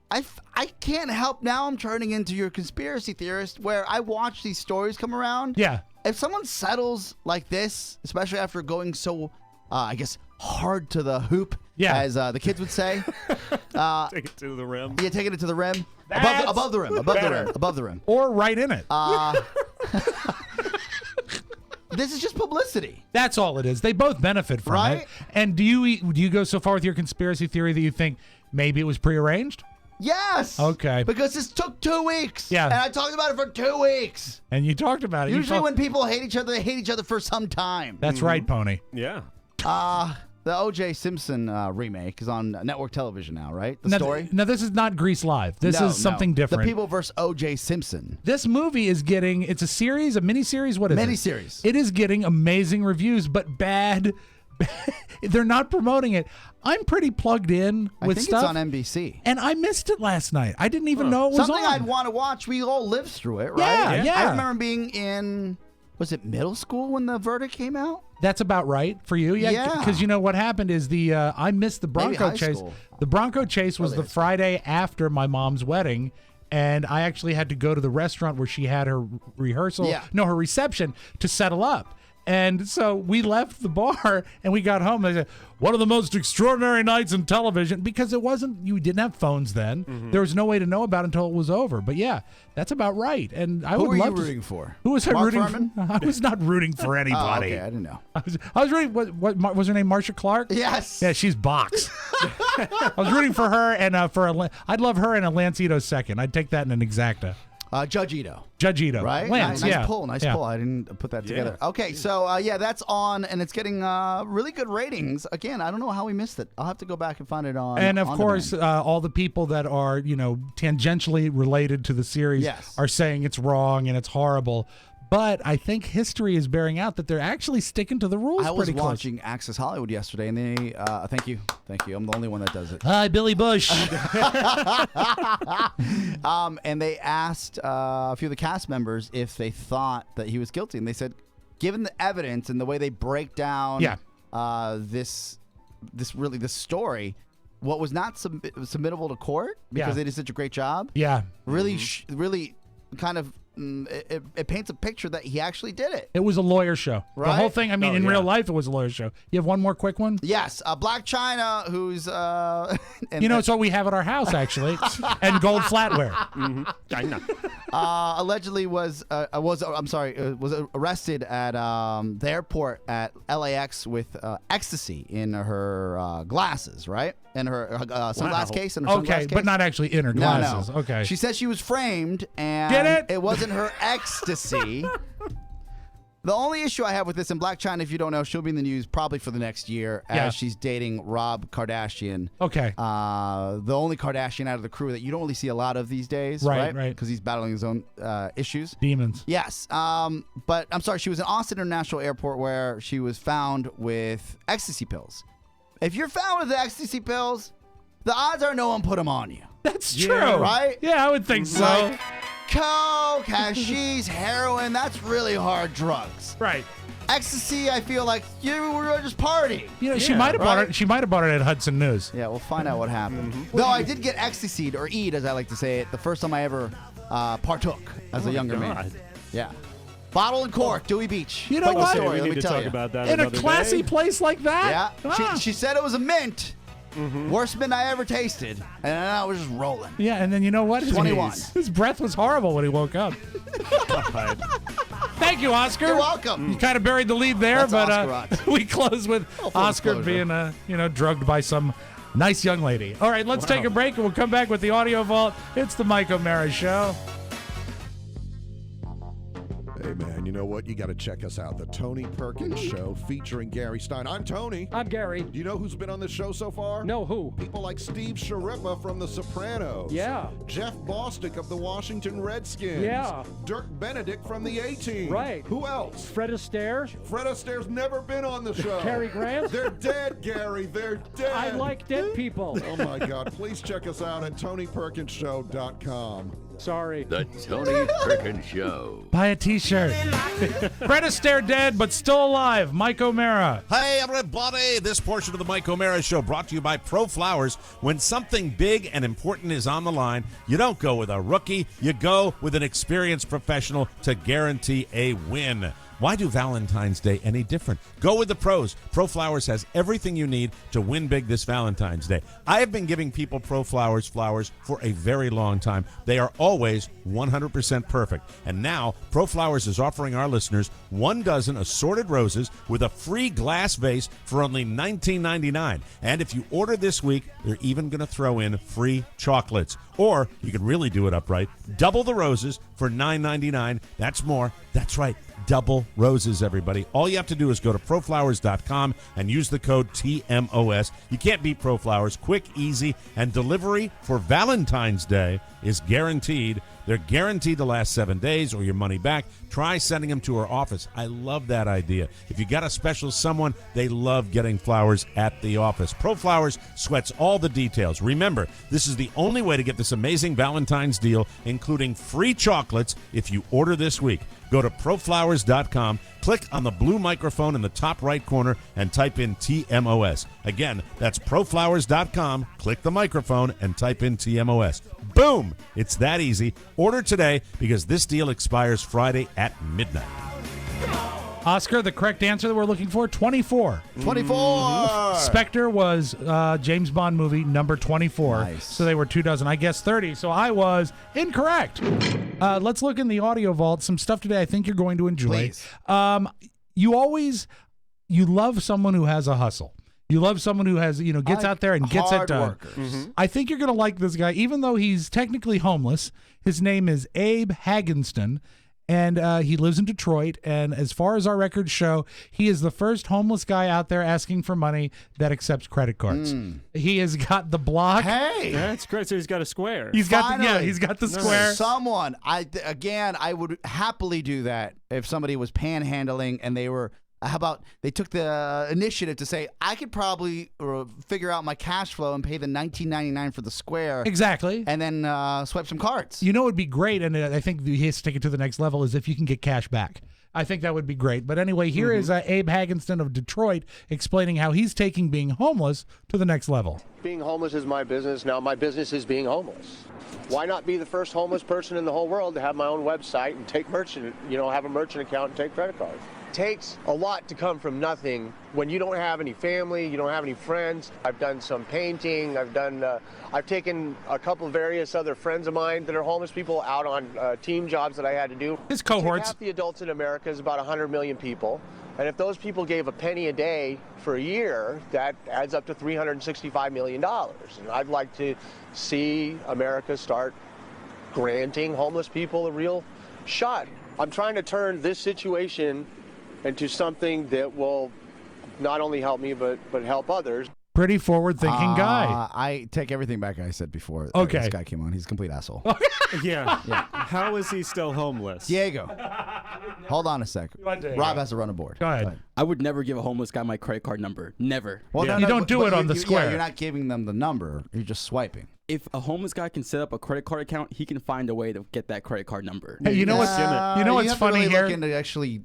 I can't help now. I'm turning into your conspiracy theorist, where I watch these stories come around.
Yeah.
If someone settles like this, especially after going so, I guess, hard to the hoop, as the kids would say.
Take it to the rim.
Yeah, taking it to the rim.
That's
Above the rim. Above the rim.
Or right in it.
This is just publicity.
That's all it is. They both benefit from
Right?
it. And do you go so far with your conspiracy theory that you think maybe it was prearranged?
Yes.
Okay.
Because this took 2 weeks.
Yeah.
And I talked about it for 2 weeks.
And you talked about it. You
Usually
talk-
when people hate each other, they hate each other for some time.
That's right, Pony.
Yeah.
The O.J. Simpson remake is on network television now, right? The
Now,
story?
Now, this is not Grease Live. This
No,
is something
no.
different.
The People versus O.J. Simpson.
This movie is getting, it's a series, a miniseries. What is it?
Miniseries.
It is getting amazing reviews, but bad. They're not promoting it. I'm pretty plugged in with
I think
stuff.
it's on NBC.
And I missed it last night. I didn't even know it was
Something
on.
I'd want to watch. We all lived through it, right?
Yeah.
I remember being in, was it middle school when the verdict came out?
That's about right for you.
Yeah.
Because you know what happened is I missed the
Maybe
Bronco
high
chase.
school.
The Bronco chase was the Friday after my mom's wedding. And I actually had to go to the restaurant where she had her rehearsal, her reception, to settle up. And so we left the bar and we got home. They said, one of the most extraordinary nights in television, because you didn't have phones then.
Mm-hmm.
There was no way to know about it until it was over. But yeah, that's about right. And I
Who
would
were
love
you
to.
rooting for?
Who was I
Mark
rooting
Furman?
for? I was not rooting for anybody.
Okay, I didn't know.
I was rooting. What was her name? Marsha Clark?
Yes.
Yeah, she's box. I was rooting for her and I'd love her in a Lance Ito second. I'd take that in an exacta.
Judge Ito.
Judge Ito.
Right?
Lance,
nice
yeah.
pull. Nice pull. I didn't put that together. Okay, so that's on, and it's getting really good ratings. Again, I don't know how we missed it. I'll have to go back and find it on.
And of
on
course,
demand.
all the people that are, tangentially related to the series are saying it's wrong and it's horrible. But I think history is bearing out that they're actually sticking to the rules
I was
pretty close.
watching Access Hollywood yesterday, and they thank you. I'm the only one that does it.
Hi, Billy Bush.
And they asked a few of the cast members if they thought that he was guilty, and they said, given the evidence and the way they break down this story, what was not submittable to court because they did such a great job.
Yeah.
Really, really kind of it paints a picture that he actually did it.
It was a lawyer show.
Right?
The whole thing, I mean, in real life, it was a lawyer show. You have one more quick one?
Yes, Black China, who's
it's what we have at our house, actually, and gold flatware.
China.
Allegedly was arrested at the airport at LAX with ecstasy in her glasses, right? In her sunglass case.
Okay, but not actually in her glasses.
No.
Okay.
She said she was framed, and
Get it
wasn't her ecstasy. The only issue I have with this, in Black China, if you don't know, she'll be in the news probably for the next year as she's dating Rob Kardashian.
Okay.
The only Kardashian out of the crew that you don't really see a lot of these days.
Right.
Because he's battling his own issues.
Demons.
Yes. But I'm sorry, she was in Austin International Airport where she was found with ecstasy pills. If you're found with the ecstasy pills, the odds are no one put them on you.
That's true.
Right?
Yeah, I would think so.
Like coke, hashish, heroin, that's really hard drugs.
Right.
Ecstasy, I feel like you were just partying.
She might have bought it. She might have bought it at Hudson News.
Yeah, we'll find out what happened. Though I did get ecstasy, or eat, as I like to say it, the first time I ever partook as a younger man. Yeah. Bottle and cork, Dewey Beach.
You know what?
Story,
we
let
need
me
to
tell
talk
you.
about that
In a
another
classy
day.
place like that?
Yeah. She said it was a mint. Worst mint I ever tasted. And I was just rolling.
Yeah, and then you know what?
21.
His breath was horrible when he woke up. Thank you, Oscar.
You're welcome.
You kind of buried the lead there,
That's
but
Oscar Rocks.
we close with Oscar being, drugged by some nice young lady. All right, let's take a break, and we'll come back with the Audio Vault. It's the Mike O'Mara Show.
Hey, man, you know what? You got to check us out. The Tony Perkins Show featuring Gary Stein. I'm Tony.
I'm Gary.
Do you know who's been on this show so far?
No, who?
People like Steve Sharippa from The Sopranos.
Yeah.
Jeff Bostic of the Washington Redskins.
Yeah.
Dirk Benedict from the A-Team.
Right.
Who else?
Fred Astaire.
Fred Astaire's never been on the show.
Cary Grant.
They're dead, Gary. They're dead.
I like dead people.
Oh, my God. Please check us out at TonyPerkinsShow.com.
Sorry.
The Tony Perkins Show.
Buy a T-shirt. Fred Astaire dead, but still alive. Mike O'Mara.
Hey, everybody. This portion of the Mike O'Mara Show brought to you by Pro Flowers. When something big and important is on the line, you don't go with a rookie. You go with an experienced professional to guarantee a win. Why do Valentine's Day any different? Go with the pros. Pro Flowers has everything you need to win big this Valentine's Day. I have been giving people Pro Flowers flowers for a very long time. They are always 100% perfect. And now, Pro Flowers is offering our listeners 1 dozen assorted roses with a free glass vase for only $19.99. And if you order this week, they're even going to throw in free chocolates. Or, you can really do it upright, double the roses for $9.99. That's more. That's right. Double roses, everybody. All you have to do is go to proflowers.com and use the code TMOS. You can't beat Pro Flowers. Quick, easy, and delivery for Valentine's Day is guaranteed. They're guaranteed to last 7 days or your money back. Try sending them to our office. I love that idea. If you got a special someone, they love getting flowers at the office. Pro Flowers sweats all the details. Remember, this is the only way to get this amazing Valentine's deal, including free chocolates if you order this week. Go to proflowers.com, click on the blue microphone in the top right corner, and type in TMOS. Again, that's proflowers.com, click the microphone, and type in TMOS. Boom! It's that easy. Order today because this deal expires Friday at midnight.
Oscar, the correct answer that we're looking for, 24.
24!
Spectre was James Bond movie number 24.
Nice.
So they were 2 dozen. I guessed 30, so I was incorrect. Let's look in the audio vault. Some stuff today I think you're going to enjoy.
Please.
You love someone who has a hustle. You love someone who has, gets out there and gets it done. I think you're going to like this guy, even though he's technically homeless. His name is Abe Hagenston. And he lives in Detroit, and as far as our records show, he is the first homeless guy out there asking for money that accepts credit cards. He has got the block.
Hey,
that's great. So he's got a square.
He's got he's got the square.
Someone, I would happily do that if somebody was panhandling and they were. How about they took the initiative to say, I could probably figure out my cash flow and pay the $19.99 for the square.
Exactly.
And then swipe some cards.
You know what would be great, and I think he has to take it to the next level, is if you can get cash back. I think that would be great. But anyway, here is Abe Hagenston of Detroit explaining how he's taking being homeless to the next level.
Being homeless is my business. Now my business is being homeless. Why not be the first homeless person in the whole world to have my own website and take merchant, have a merchant account and take credit cards? It takes a lot to come from nothing when you don't have any family, you don't have any friends. I've done some painting. I've taken a couple of various other friends of mine that are homeless people out on team jobs that I had to do.
His cohorts.
Half the adults in America is about 100 million people. And if those people gave a penny a day for a year, that adds up to $365 million. And I'd like to see America start granting homeless people a real shot. I'm trying to turn this situation into something that will not only help me, but help others.
Pretty forward-thinking guy.
I take everything back I said before.
Okay.
This guy came on. He's a complete asshole.
Yeah. How is he still homeless?
Diego. Hold on a sec. Rob has to run a board.
Go ahead.
I would never give a homeless guy my credit card number. Never.
Well,
You don't do it on the square.
Yeah, you're not giving them the number. You're just swiping.
If a homeless guy can set up a credit card account, he can find a way to get that credit card number.
Hey, you know what's funny
really
here?
Look into actually,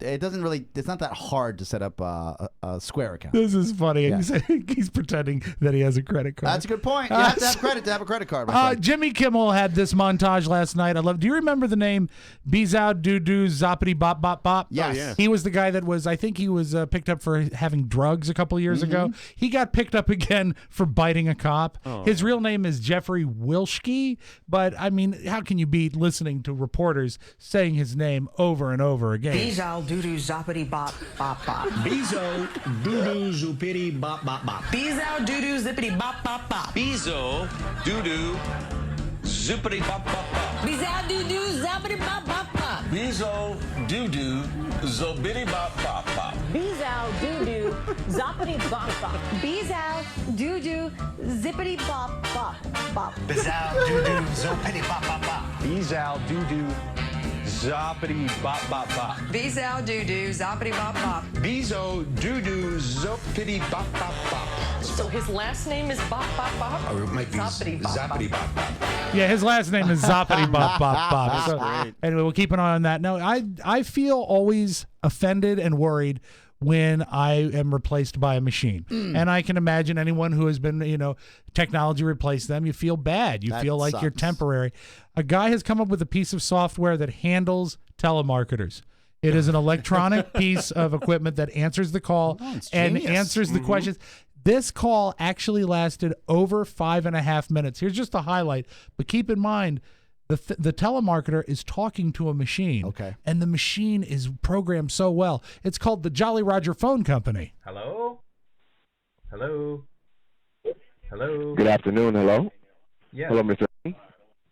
it's not that hard to set up a Square account.
This is funny.
Yeah.
He's pretending that he has a credit card.
That's a good point. You have to have credit to have a credit card. my friend.
Jimmy Kimmel had this montage last night. I love. Do you remember the name Bezow Doo Doo Zoppity Bop Bop Bop?
Yes. Oh, yeah.
He was the guy that was. I think he was picked up for having drugs a couple years ago. He got picked up again for biting a cop.
Oh.
His real name is Jeffrey Wilschke, but I mean, how can you be listening to reporters saying his name over and over again?
Bezow doo doo zoppity bop bop bop.
Bezo doo doo zoopity bop bop bop.
Bezow doo doo zippity bop bop bop.
Bezo doo doo zoopity bop bop bop.
Bezow doo doo zoppity bop bop bop.
Bezo doo doo zobity bop bop bop.
Bezow doo doo zoppity bop bop. Bezow doo doo zippity bop bop bop.
Bezow doo doo zopity bop bop bop. Bezow doo doo zoppity bop bop bop.
Bezow doo doo zoppity bop bop.
Bezo doo doo zopity bop bop bop.
So his last name is Bop Bop Bop?
Or it might be
Zoppity Bop
Zoppity Bop Bop.
Yeah, his last name is Zoppity Bop Bop Bop.
That's
So,
great.
anyway, we'll keep an eye on that. No, I feel always offended and worried when I am replaced by a machine. And I can imagine anyone who has been, technology replaced them, you feel bad. You
That
feel like you're
sucks.
temporary. A guy has come up with a piece of software that handles telemarketers. It is an electronic piece of equipment that answers the call
it's
and
genius.
answers the questions. This call actually lasted over 5.5 minutes. Here's just a highlight, but keep in mind, the telemarketer is talking to a machine.
Okay.
And the machine is programmed so well. It's called the Jolly Roger Phone Company.
Hello? Hello? Hello?
Good afternoon. Hello.
Yes.
Hello, Mr.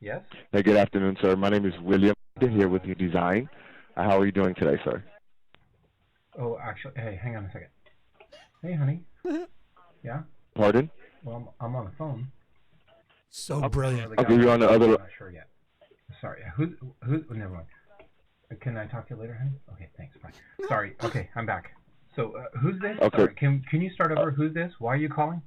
Yes?
Hey, good afternoon, sir. My name is William. Here with your design. How are you doing today, sir?
Oh, actually, hey, hang on a second. Hey, honey. Yeah?
Pardon?
Well, I'm on the phone.
So brilliant.
Okay, you're on the other.
I'm not sure yet. Sorry. Who's? Never mind. Can I talk to you later, honey? Okay, thanks. Bye. Sorry. Okay, I'm back. So, who's this?
Okay.
Sorry, can you start over? Who's this? Why are you calling?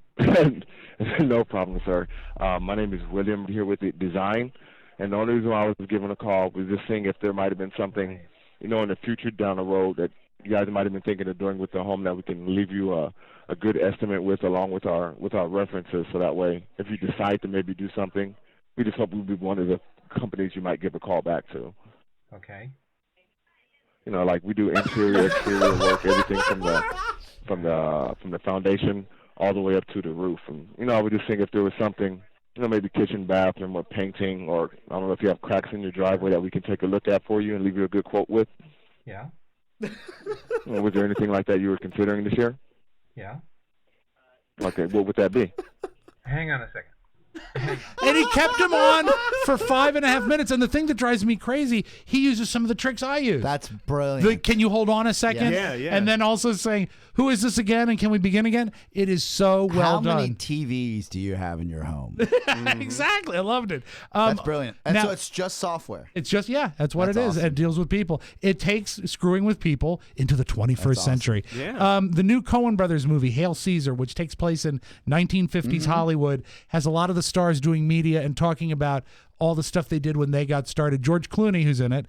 No problem, sir. My name is William. Here with the design, and the only reason why I was giving a call was just seeing if there might have been something, in the future down the road that you guys might have been thinking of doing with the home that we can leave you a good estimate with, along with our references, so that way, if you decide to maybe do something, we just hope we'll be one of the companies you might give a call back to.
Okay.
Like we do interior, exterior work, everything from the foundation all the way up to the roof. And I was just thinking if there was something, maybe kitchen, bathroom, or painting, or I don't know if you have cracks in your driveway that we can take a look at for you and leave you a good quote with.
Yeah.
Was there anything like that you were considering this year?
Yeah.
Okay, what would that be?
Hang on a second.
And he kept him on for 5.5 minutes. And the thing that drives me crazy, he uses some of the tricks I use.
That's brilliant.
Can you hold on a second?
Yeah.
And then also saying, who is this again? And can we begin again? It is so well done.
How many TVs do you have in your home?
Exactly. I loved it.
That's brilliant. And
now,
so it's just software.
It's just, that's what
That's
it is.
awesome.
It deals with people. It takes screwing with people into the 21st century.
Yeah.
The new Coen Brothers movie, Hail Caesar, which takes place in 1950s Hollywood, has a lot of the stars doing media and talking about all the stuff they did when they got started. George Clooney, who's in it,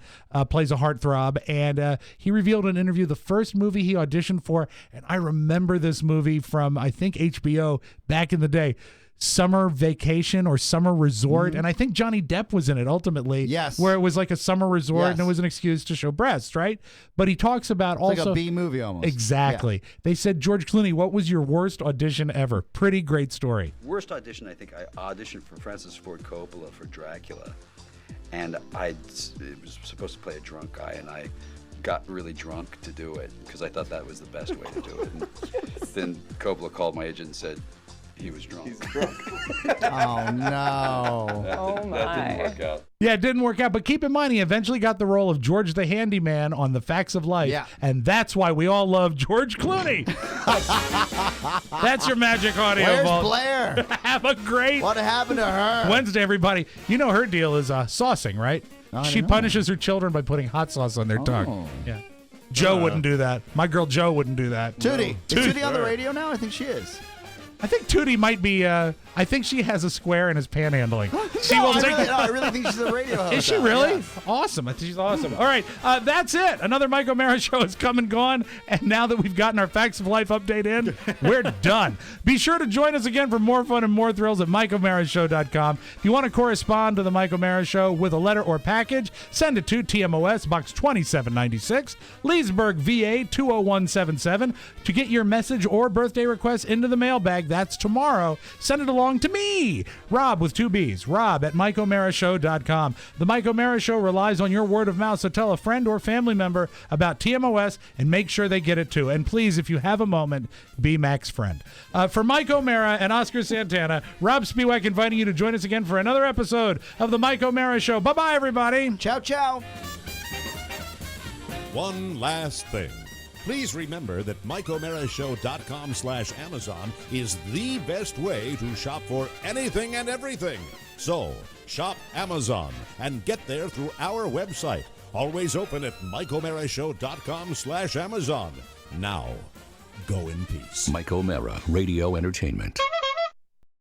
plays a heartthrob, and he revealed in an interview the first movie he auditioned for, and I remember this movie from, I think, HBO back in the day. Summer Vacation or Summer Resort, and I think Johnny Depp was in it ultimately.
Yes,
where it was like a summer resort and it was an excuse to show breasts, right? But he talks about
it's
also
like a B movie almost.
Exactly. Yeah. They said, George Clooney, what was your worst audition ever? Pretty great story.
Worst audition, I think I auditioned for Francis Ford Coppola for Dracula, and it was supposed to play a drunk guy, and I got really drunk to do it because I thought that was the best way to do it. And then Coppola called my agent and said, he was drunk. He's drunk.
Oh, no.
That didn't work out.
Yeah, it didn't work out. But keep in mind, he eventually got the role of George the Handyman on The Facts of Life.
Yeah.
And that's why we all love George Clooney. That's your magic audio
Where's
vault.
Blair?
Have a great
What happened to her?
Wednesday, everybody. You know her deal is saucing, right? She punishes her children by putting hot sauce on their tongue. Yeah. Joe wouldn't do that. My girl Joe wouldn't do that.
Tootie. Is Tootie on the radio now? I think she is.
I think Tootie might be, I think she has a square and is panhandling.
I really think she's a radio host.
Is she really? Yes. Awesome. I think she's awesome. All right, that's it. Another Mike O'Mara show has come and gone, and now that we've gotten our Facts of Life update in, we're done. Be sure to join us again for more fun and more thrills at MikeO'MaraShow.com. If you want to correspond to the Mike O'Mara Show with a letter or package, send it to TMOS, Box 2796, Leesburg, VA 20177. To get your message or birthday request into the mailbag, that's tomorrow. Send it along to me, Rob with 2 B's, Rob at MikeO'MaraShow.com. The Mike O'Mara Show relies on your word of mouth, so tell a friend or family member about TMOS and make sure they get it too. And please, if you have a moment, be Mac's friend. For Mike O'Mara and Oscar Santana, Rob Spiewak inviting you to join us again for another episode of the Mike O'Mara Show. Bye-bye, everybody.
Ciao, ciao.
One last thing. Please remember that MikeO'MaraShow.com/Amazon is the best way to shop for anything and everything. So, shop Amazon and get there through our website. Always open at MikeO'MaraShow.com/Amazon. Now, go in peace.
Mike O'Mara, Radio Entertainment.